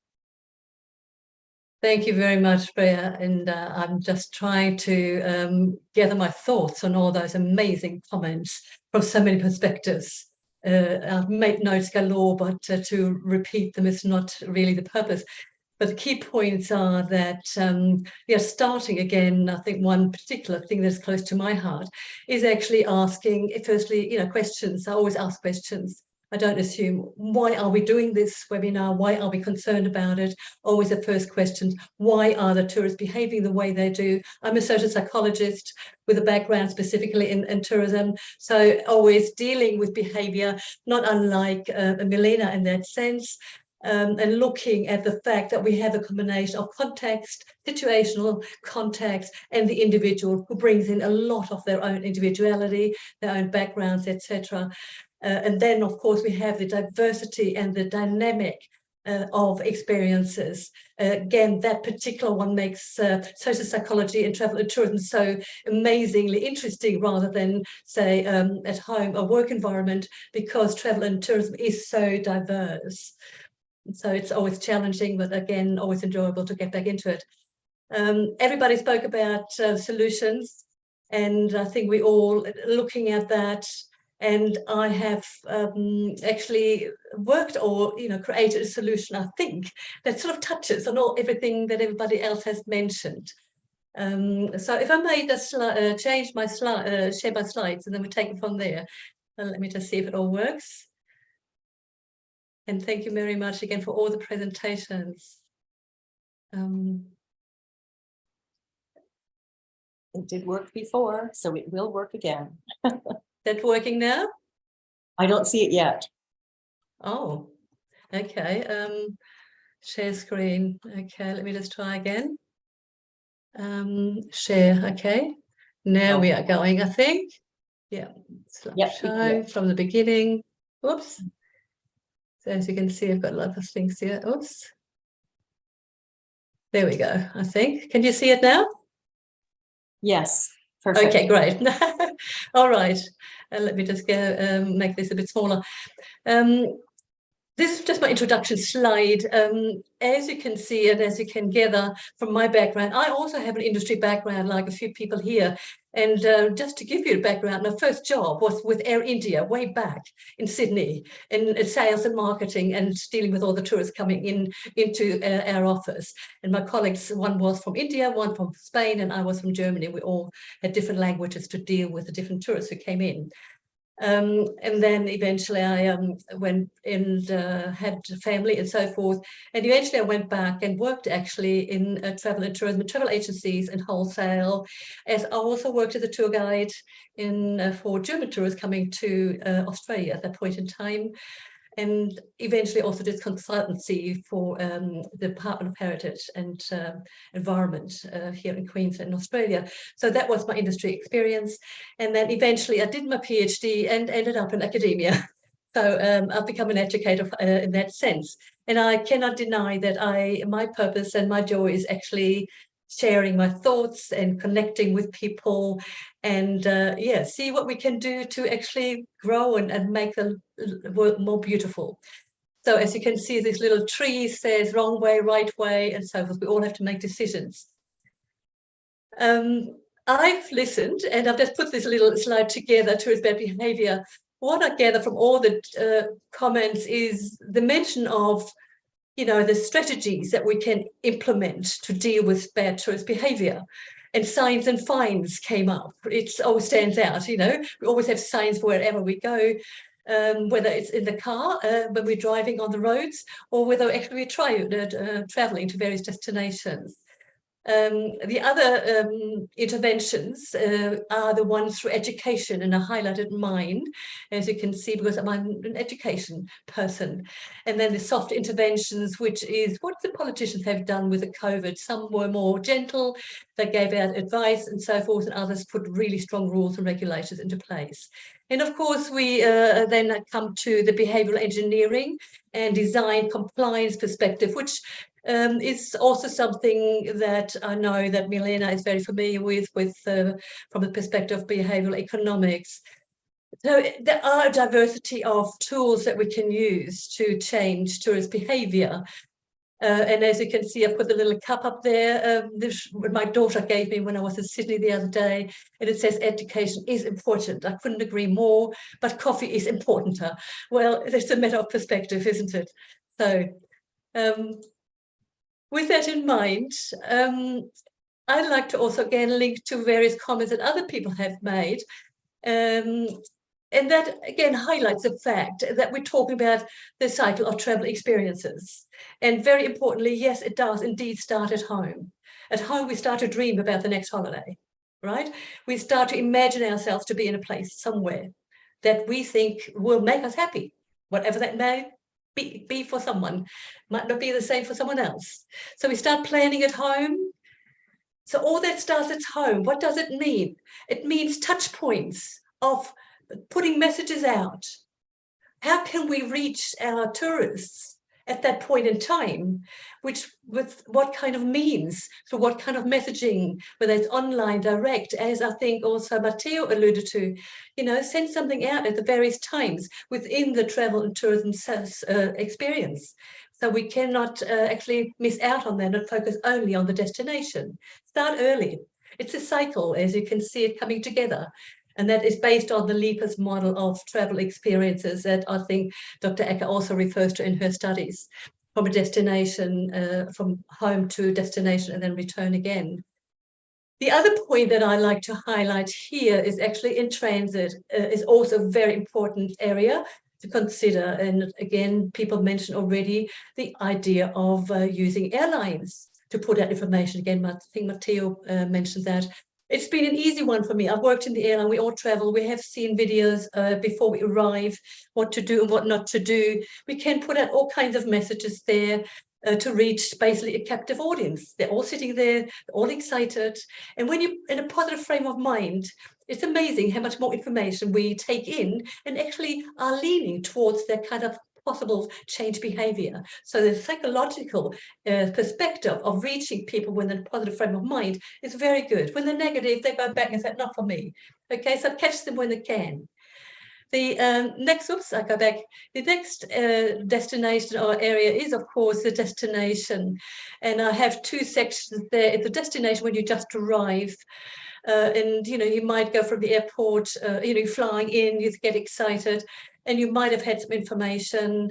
Thank you very much, Bea. And I'm just trying to gather my thoughts on all those amazing comments from so many perspectives. I've made notes galore, but to repeat them is not really the purpose. But the key points are that, starting again, I think one particular thing that's close to my heart is actually asking, firstly, questions. I always ask questions. I don't assume, why are we doing this webinar? Why are we concerned about it? Always the first question, why are the tourists behaving the way they do? I'm a social psychologist with a background specifically in tourism. So always dealing with behavior, not unlike Milena in that sense. And looking at the fact that we have a combination of context, situational context, and the individual who brings in a lot of their own individuality, their own backgrounds, etc. And then, of course, we have the diversity and the dynamic of experiences. Again, that particular one makes social psychology and travel and tourism so amazingly interesting rather than, say, at home, a work environment, because travel and tourism is so diverse. So it's always challenging, but again, always enjoyable to get back into it. Everybody spoke about solutions, and I think we all looking at that. And I have actually worked or created a solution, I think, that sort of touches on everything that everybody else has mentioned. So if I may just change my slide, share my slides, and then we take it from there. Let me just see if it all works. And thank you very much again for all the presentations. It did work before, so it will work again. That's working now? I don't see it yet. Oh, okay. Share screen. Okay, let me just try again. Share, okay. Now we are going, I think. Yeah, slideshow from the beginning. Whoops. So as you can see, I've got lots of things here. Oops. There we go, I think. Can you see it now? Yes. Perfect. Okay, great. All right. Let me just go make this a bit smaller. This is just my introduction slide. As you can see and as you can gather from my background, I also have an industry background like a few people here. And just to give you a background, my first job was with Air India way back in Sydney in sales and marketing and dealing with all the tourists coming into our office. And my colleagues, one was from India, one from Spain, and I was from Germany. We all had different languages to deal with the different tourists who came in. And then eventually I went and had a family and so forth. And eventually I went back and worked actually in travel and tourism, travel agencies and wholesale. As I also worked as a tour guide for German tourists coming to Australia at that point in time. And eventually also did consultancy for the Department of Heritage and Environment here in Queensland, in Australia. So that was my industry experience. And then eventually I did my PhD and ended up in academia. So I've become an educator in that sense. And I cannot deny that my purpose and my joy is actually sharing my thoughts and connecting with people, and yeah, see what we can do to actually grow and make the world more beautiful. So as you can see, this little tree says wrong way, right way, and so forth. We all have to make decisions. I've listened, and I've just put this little slide together to about behaviour. What I gather from all the comments is the mention of, you know, the strategies that we can implement to deal with bad tourist behaviour. And signs and fines came up. It always stands out, you know. We always have signs wherever we go, whether it's in the car, when we're driving on the roads, or whether actually we're travelling to various destinations. The other interventions are the ones through education, and I highlighted mine, as you can see, because I'm an education person. And then the soft interventions, which is what the politicians have done with the COVID. Some were more gentle, they gave out advice and so forth, and others put really strong rules and regulations into place. And of course, we then come to the behavioural engineering and design compliance perspective, which is also something that I know that Milena is very familiar with from the perspective of behavioural economics. So there are a diversity of tools that we can use to change tourist behaviour. And as you can see, I put the little cup up there. This my daughter gave me when I was in Sydney the other day, and it says education is important. I couldn't agree more, but coffee is importanter. Well, it's a matter of perspective, isn't it? So with that in mind, I'd like to also again link to various comments that other people have made. And that again highlights the fact that we're talking about the cycle of travel experiences. And very importantly, yes, it does indeed start at home. At home, we start to dream about the next holiday, right? We start to imagine ourselves to be in a place somewhere that we think will make us happy, whatever that may be for someone, might not be the same for someone else. So we start planning at home. So all that starts at home. What does it mean? It means touch points of putting messages out. How can we reach our tourists at that point in time, with what kind of means, so what kind of messaging, whether it's online, direct, as I think also Matteo alluded to, you know, send something out at the various times within the travel and tourism experience. So we cannot actually miss out on that and focus only on the destination. Start early. It's a cycle, as you can see it coming together. And that is based on the LEPA's model of travel experiences that I think Dr. Acker also refers to in her studies, from a destination, from home to destination and then return again. The other point that I like to highlight here is actually in transit is also a very important area to consider. And again, people mentioned already the idea of using airlines to put out information. Again, I think Matteo mentioned that. It's been an easy one for me. I've worked in the airline, we all travel, we have seen videos before we arrive, what to do and what not to do. We can put out all kinds of messages there to reach basically a captive audience. They're all sitting there, they're all excited. And when you're in a positive frame of mind, it's amazing how much more information we take in and actually are leaning towards that kind of possible change behavior. So the psychological perspective of reaching people with a positive frame of mind is very good. When they're negative, they go back and say, not for me. Okay, so catch them when they can. The next, oops, I go back. The next destination or area is, of course, the destination. And I have two sections there. It's the destination when you just arrive. And, you know, you might go from the airport, you know, flying in, you get excited, and you might have had some information.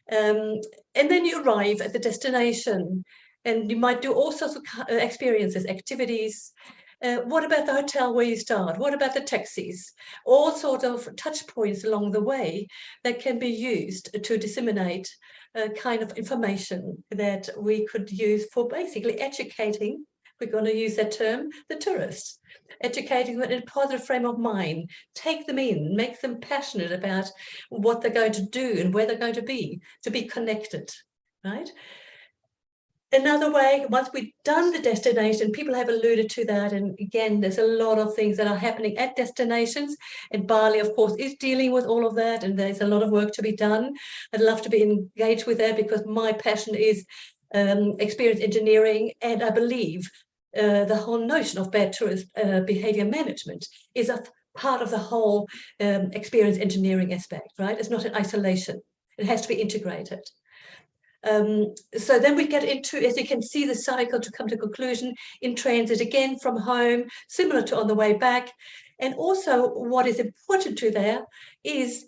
And then you arrive at the destination, and you might do all sorts of experiences, activities. What about the hotel where you start? What about the taxis? All sorts of touch points along the way that can be used to disseminate kind of information that we could use for basically educating, we're going to use that term, the tourists. Educating them in a positive frame of mind, take them in, make them passionate about what they're going to do and where they're going to be connected, right? Another way, once we've done the destination, people have alluded to that, and again, there's a lot of things that are happening at destinations, and Bali, of course, is dealing with all of that, and there's a lot of work to be done. I'd love to be engaged with that because my passion is experience engineering, and I believe the whole notion of bad tourist behavior management is a part of the whole experience engineering aspect, right? It's not in isolation. It has to be integrated. So then we get into, as you can see, the cycle to come to conclusion in transit again from home, similar to on the way back. And also what is important to there is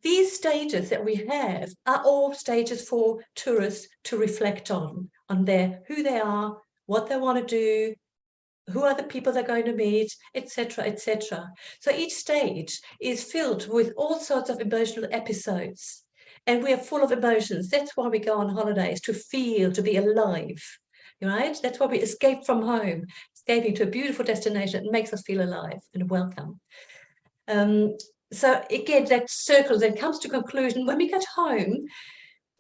these stages that we have are all stages for tourists to reflect on who they are, what they want to do, who are the people they're going to meet, etc., etc. So each stage is filled with all sorts of emotional episodes. And we are full of emotions. That's why we go on holidays, to feel, to be alive, right? That's why we escape from home, escaping to a beautiful destination. It makes us feel alive and welcome. So again, that circle then comes to conclusion. When we get home,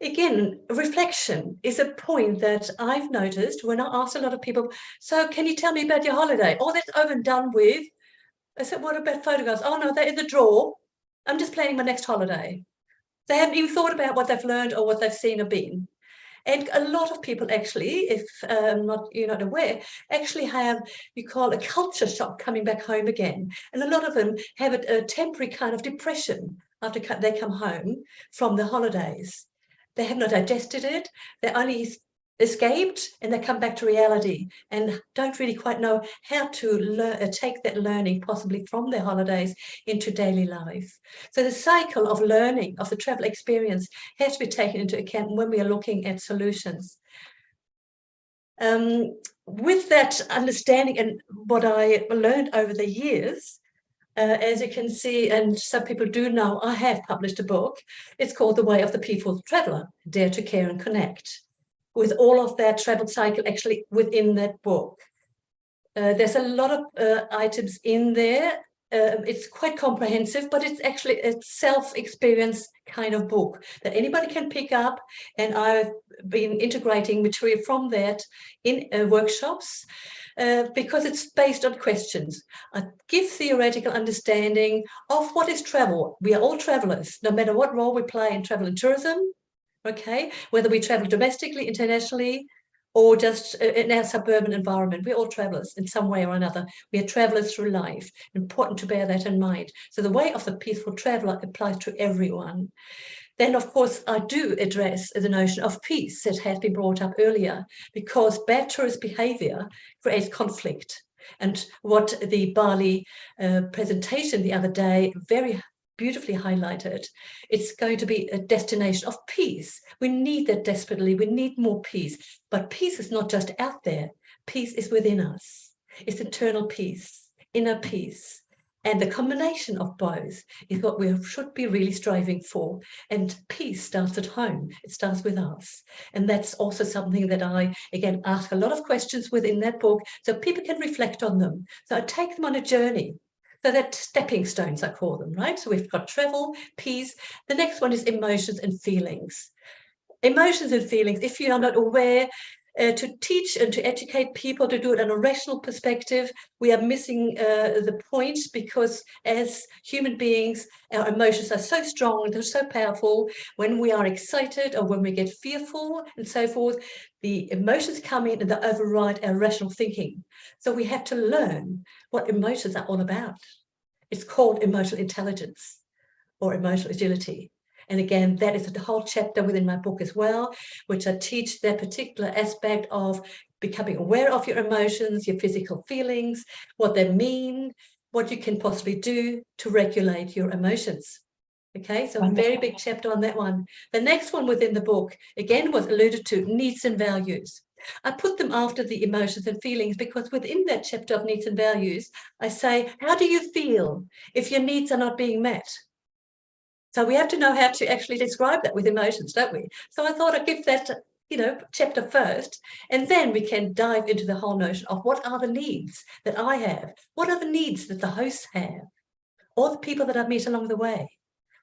again, reflection is a point that I've noticed when I ask a lot of people, so can you tell me about your holiday? Oh, that's over and done with. I said, what about photographs? Oh, no, they're in the drawer. I'm just planning my next holiday. They haven't even thought about what they've learned or what they've seen or been. And a lot of people actually, if you're not aware, actually have, you call a culture shock coming back home again. And a lot of them have a temporary kind of depression after they come home from the holidays. They have not digested it. They only escaped and they come back to reality and don't really quite know how to take that learning possibly from their holidays into daily life. So the cycle of learning of the travel experience has to be taken into account when we are looking at solutions. With that understanding and what I learned over the years, as you can see, and some people do know, I have published a book. It's called The Way of the Peaceful Traveller, Dare to Care and Connect, with all of that travel cycle actually within that book. There's a lot of items in there. It's quite comprehensive, but it's actually a self-experience kind of book that anybody can pick up. And I've been integrating material from that in workshops because it's based on questions. I give theoretical understanding of what is travel. We are all travelers, no matter what role we play in travel and tourism. Okay, whether we travel domestically, internationally, or just in our suburban environment, we're all travelers in some way or another. We are travelers through life. Important to bear that in mind. So the way of the peaceful traveler applies to everyone. Then, of course, I do address the notion of peace that has been brought up earlier, because bad tourist behavior creates conflict. And what the Bali presentation the other day very beautifully highlighted, it's going to be a destination of peace. We need that desperately. We need more peace. But peace is not just out there. Peace is within us. It's internal peace, inner peace. And the combination of both is what we should be really striving for. And peace starts at home. It starts with us. And that's also something that I, again, ask a lot of questions within that book so people can reflect on them. So I take them on a journey. So that stepping stones, I call them, right? So we've got travel, peace. The next one is emotions and feelings. Emotions and feelings, if you are not aware, to teach and to educate people to do it on a rational perspective, we are missing the point, because as human beings, our emotions are so strong, they're so powerful. When we are excited or when we get fearful and so forth, the emotions come in and they override our rational thinking. So we have to learn what emotions are all about. It's called emotional intelligence or emotional agility. And again, that is the whole chapter within my book as well, which I teach that particular aspect of becoming aware of your emotions, your physical feelings, what they mean, what you can possibly do to regulate your emotions. Okay, so a very big chapter on that one. The next one within the book, again, was alluded to, needs and values. I put them after the emotions and feelings because within that chapter of needs and values, I say, how do you feel if your needs are not being met? So we have to know how to actually describe that with emotions, don't we? So I thought I'd give that, chapter first, and then we can dive into the whole notion of what are the needs that I have? What are the needs that the hosts have? Or the people that I meet along the way?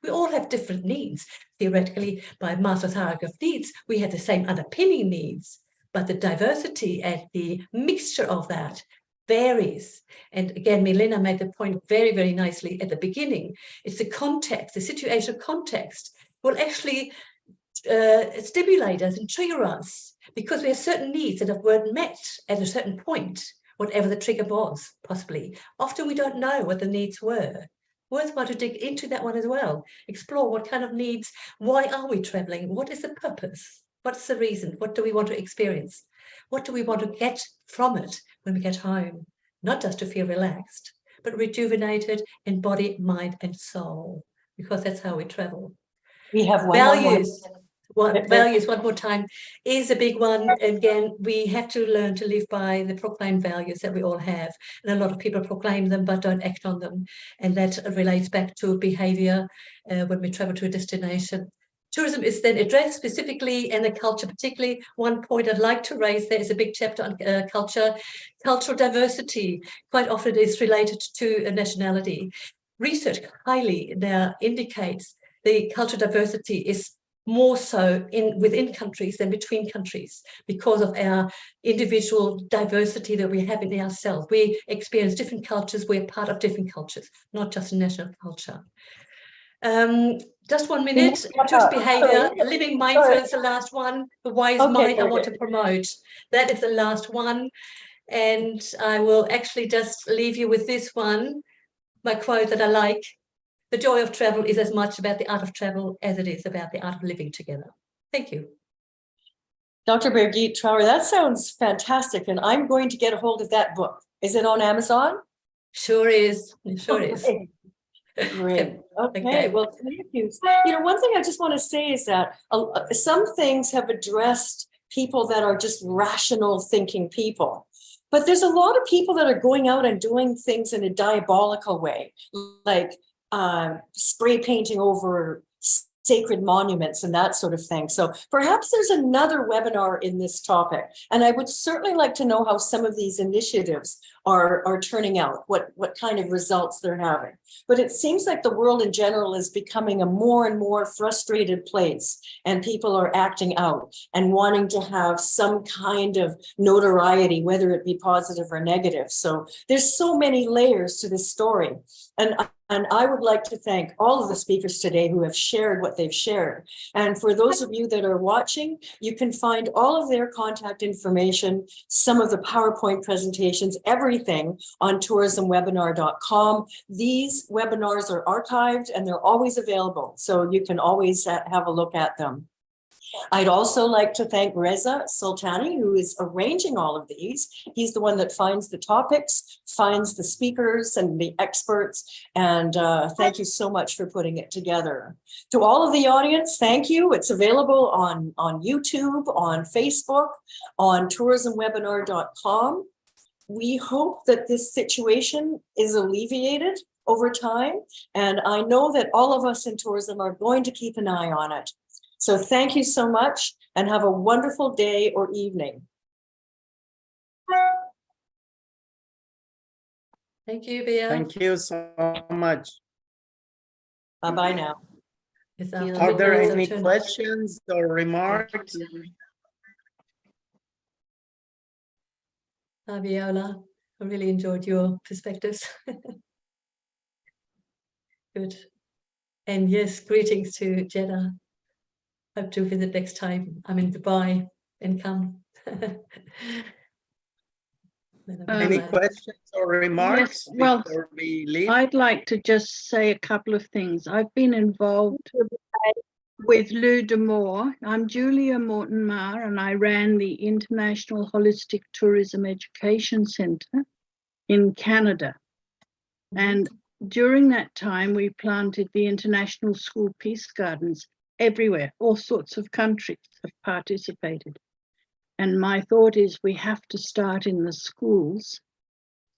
We all have different needs. Theoretically, by Maslow's hierarchy of needs, we have the same underpinning needs, but the diversity and the mixture of that varies. And again, Milena made the point very, very nicely at the beginning. It's the context, the situational context will actually stimulate us and trigger us because we have certain needs that weren't met at a certain point, whatever the trigger was, possibly. Often we don't know what the needs were. Worthwhile to dig into that one as well. Explore what kind of needs, why are we traveling? What is the purpose? What's the reason? What do we want to experience? What do we want to get from it when we get home? Not just to feel relaxed, but rejuvenated in body, mind, and soul, because that's how we travel. We have one Values. More Values, one more time, is a big one. Again, we have to learn to live by the proclaimed values that we all have. And a lot of people proclaim them but don't act on them. And that relates back to behavior when we travel to a destination. Tourism is then addressed specifically, and the culture particularly. One point I'd like to raise, there is a big chapter on culture. Cultural diversity quite often is related to a nationality. Research highly now indicates the cultural diversity is more so within countries than between countries because of our individual diversity that we have in ourselves. We experience different cultures, we're part of different cultures, not just a national culture. Just 1 minute, tourist behavior, living mindful is the last one. The wise mind I want to promote. That is the last one. And I will actually just leave you with this one, my quote that I like. The joy of travel is as much about the art of travel as it is about the art of living together. Thank you. Dr. Birgit Trauer, that sounds fantastic. And I'm going to get a hold of that book. Is it on Amazon? Sure is. It sure is. Great. Okay. Well, thank you. You know, one thing I just want to say is that some things have addressed people that are just rational thinking people. But there's a lot of people that are going out and doing things in a diabolical way, like spray painting over sacred monuments and that sort of thing. So perhaps there's another webinar in this topic. And I would certainly like to know how some of these initiatives are turning out, what kind of results they're having. But it seems like the world in general is becoming a more and more frustrated place, and people are acting out and wanting to have some kind of notoriety, whether it be positive or negative. So there's so many layers to this story. And I would like to thank all of the speakers today who have shared what they've shared. And for those of you that are watching, you can find all of their contact information, some of the PowerPoint presentations, everything on tourismwebinar.com. These webinars are archived and they're always available, so you can always have a look at them. I'd also like to thank Reza Sultani, who is arranging all of these. He's the one that finds the topics, finds the speakers and the experts, and thank you so much for putting it together. To all of the audience, thank you. It's available on YouTube, on Facebook, on tourismwebinar.com. We hope that this situation is alleviated over time, and I know that all of us in tourism are going to keep an eye on it. So thank you so much and have a wonderful day or evening. Thank you, Bea. Thank you so much. Bye-bye now. Are there any questions or remarks? Hi, Viola. I really enjoyed your perspectives. Good. And yes, greetings to Jeddah. Hope to visit next time. I'm in Dubai and come. Any questions or remarks? Yes, well, before we leave? I'd like to just say a couple of things. I've been involved with Lou D'Amour. I'm Julia Morton-Marr, and I ran the International Holistic Tourism Education Centre in Canada. And during that time, we planted the International School Peace Gardens everywhere. All sorts of countries have participated. And my thought is we have to start in the schools,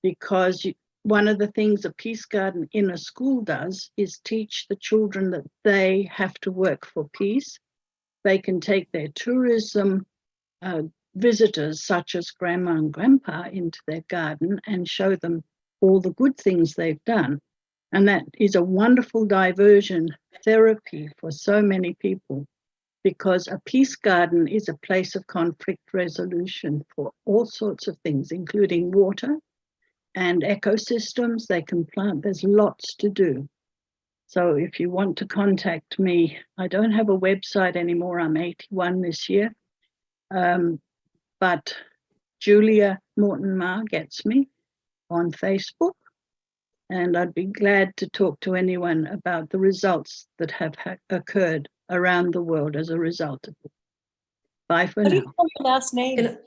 because one of the things a peace garden in a school does is teach the children that they have to work for peace. They can take their tourism visitors, such as grandma and grandpa, into their garden and show them all the good things they've done. And that is a wonderful diversion therapy for so many people, because a peace garden is a place of conflict resolution for all sorts of things, including water and ecosystems. They can plant, there's lots to do. So if you want to contact me, I don't have a website anymore. I'm 81 this year. But Julia Morton Ma gets me on Facebook. And I'd be glad to talk to anyone about the results that have occurred around the world as a result of it. Bye for How do now. you spell your last name?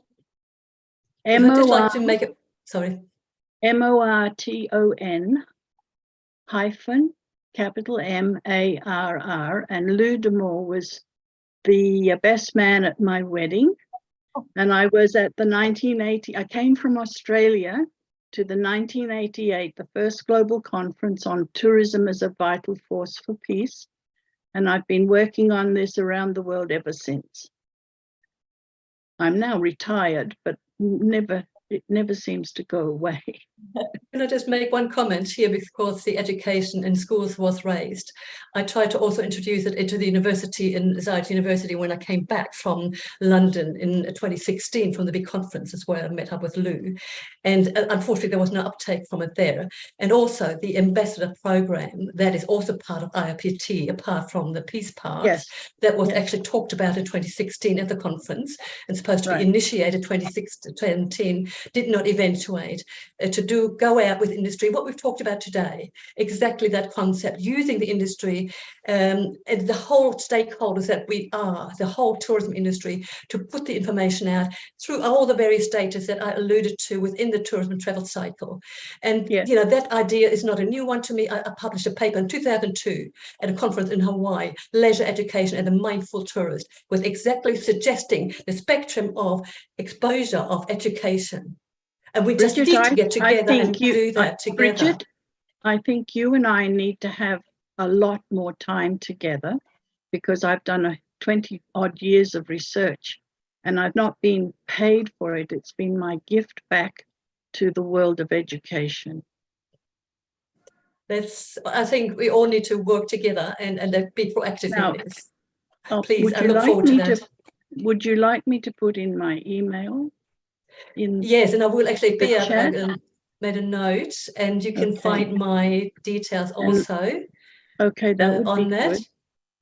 I'd just like to make it, sorry. MORTON hyphen capital MARR, and Lou D'Amour was the best man at my wedding. And I was at the 1980, I came from Australia to the 1988, the first global conference on tourism as a vital force for peace. And I've been working on this around the world ever since. I'm now retired, but it never seems to go away. Can I just make one comment here, because the education in schools was raised. I tried to also introduce it into the university, in Zayed University, when I came back from London in 2016 from the big conferences where I met up with Lou. And unfortunately, there was no uptake from it there. And also the ambassador program, that is also part of IIPT, apart from the peace part, Yes. that was actually talked about in 2016 at the conference and supposed to be initiated 2017, did not eventuate. To go out with industry, what we've talked about today, exactly that concept, using the industry and the whole stakeholders that we are, the whole tourism industry, to put the information out through all the various stages that I alluded to within the tourism and travel cycle. And you know, that idea is not a new one to me. I published a paper in 2002 at a conference in Hawaii, Leisure Education and the Mindful Tourist, was exactly suggesting the spectrum of exposure of education. And we just Bridget, need to get together and do that together. Bridget, I think you and I need to have a lot more time together, because I've done 20 odd years of research and I've not been paid for it. It's been my gift back to the world of education. I think we all need to work together and be proactive in this. Please, I look forward to that. Would you like me to put in my email? Yes, and I will actually made a note, and you can find my details also. Okay, that would on be that. good.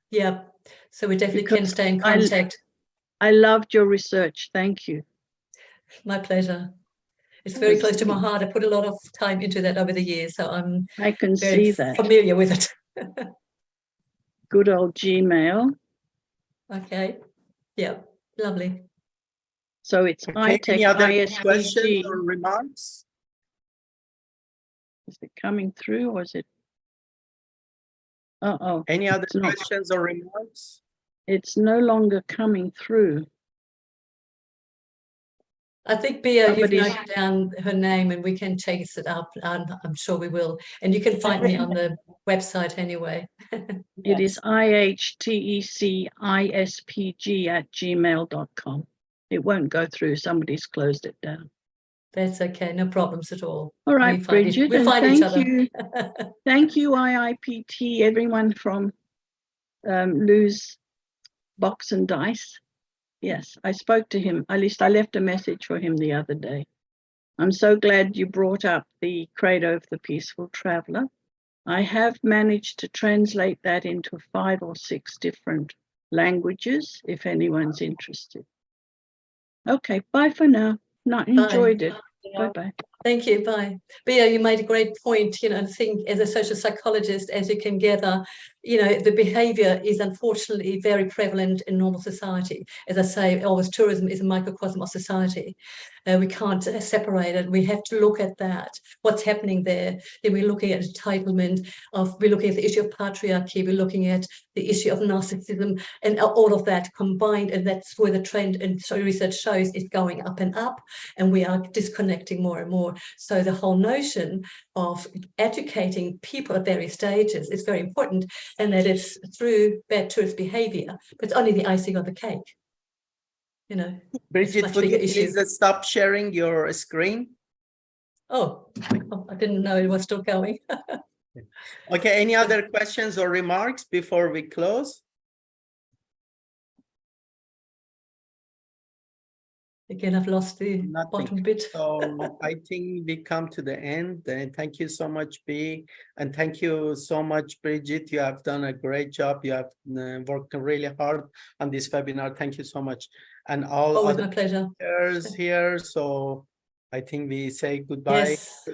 Yeah, so we definitely can stay in contact. I loved your research. Thank you. My pleasure. It's very close to my heart. I put a lot of time into that over the years, so I can very see that. familiar with it. Good old Gmail. Okay. Yeah, lovely. So it's Any other ISPG. questions or remarks? Is it coming through, or is it? Any other questions or remarks? It's no longer coming through. I think, Bia, you've noted down her name and we can chase it up, and I'm sure we will. And you can find me on the website anyway. It is ihtecispg@gmail.com. It won't go through. Somebody's closed it down. That's okay. No problems at all. All right, Bridget. We'll find each other. You. Thank you, IIPT, everyone from Lou's Box and Dice. Yes, I spoke to him. At least I left a message for him the other day. I'm so glad you brought up the Credo of the Peaceful Traveler. I have managed to translate that into 5 or 6 different languages, if anyone's interested. Okay, bye for now. Enjoyed it. Bye-bye. Thank you. Bye. Bia, you made a great point. You know, I think as a social psychologist, as you can gather, you know, the behavior is unfortunately very prevalent in normal society. As I say, always tourism is a microcosm of society. We can't separate it. We have to look at that, what's happening there. Then we're looking at entitlement, we're looking at the issue of patriarchy, we're looking at the issue of narcissism, and all of that combined, and that's where the trend and research shows is going up and up, and we are disconnecting more and more. So the whole notion of educating people at various stages is very important, and that it's through bad tourist behavior, but it's only the icing on the cake. You know, Bridget, would you please stop sharing your screen? Oh, I didn't know it was still going. Okay, any other questions or remarks before we close? Again, I've lost the bottom bit. So I think we come to the end. And thank you so much, B. And thank you so much, Bridget. You have done a great job. You have worked really hard on this webinar. Thank you so much. And all Always other my pleasure. speakers here. So I think we say goodbye. Yes.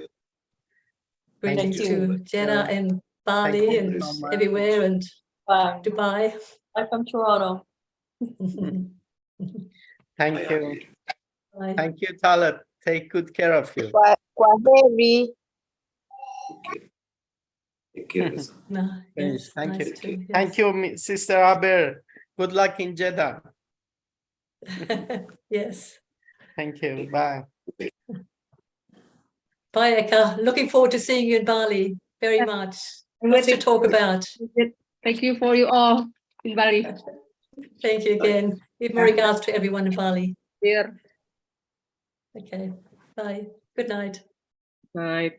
Greetings you. to Jeddah and Bali you and so much. everywhere and Bye. Dubai. I'm from Toronto. Thank you. Bye. Thank you, Talib. Take good care of you. Take care. No, Finish. yes, Thank nice you. too, yes. Thank you, Sister Aber. Good luck in Jeddah. Yes. Thank you. Bye. Bye, Eka. Looking forward to seeing you in Bali very much. Lots to talk about. Thank you for you all in Bali. Thank you again. Give my regards to everyone in Bali. Here. Okay. Bye. Good night. Bye.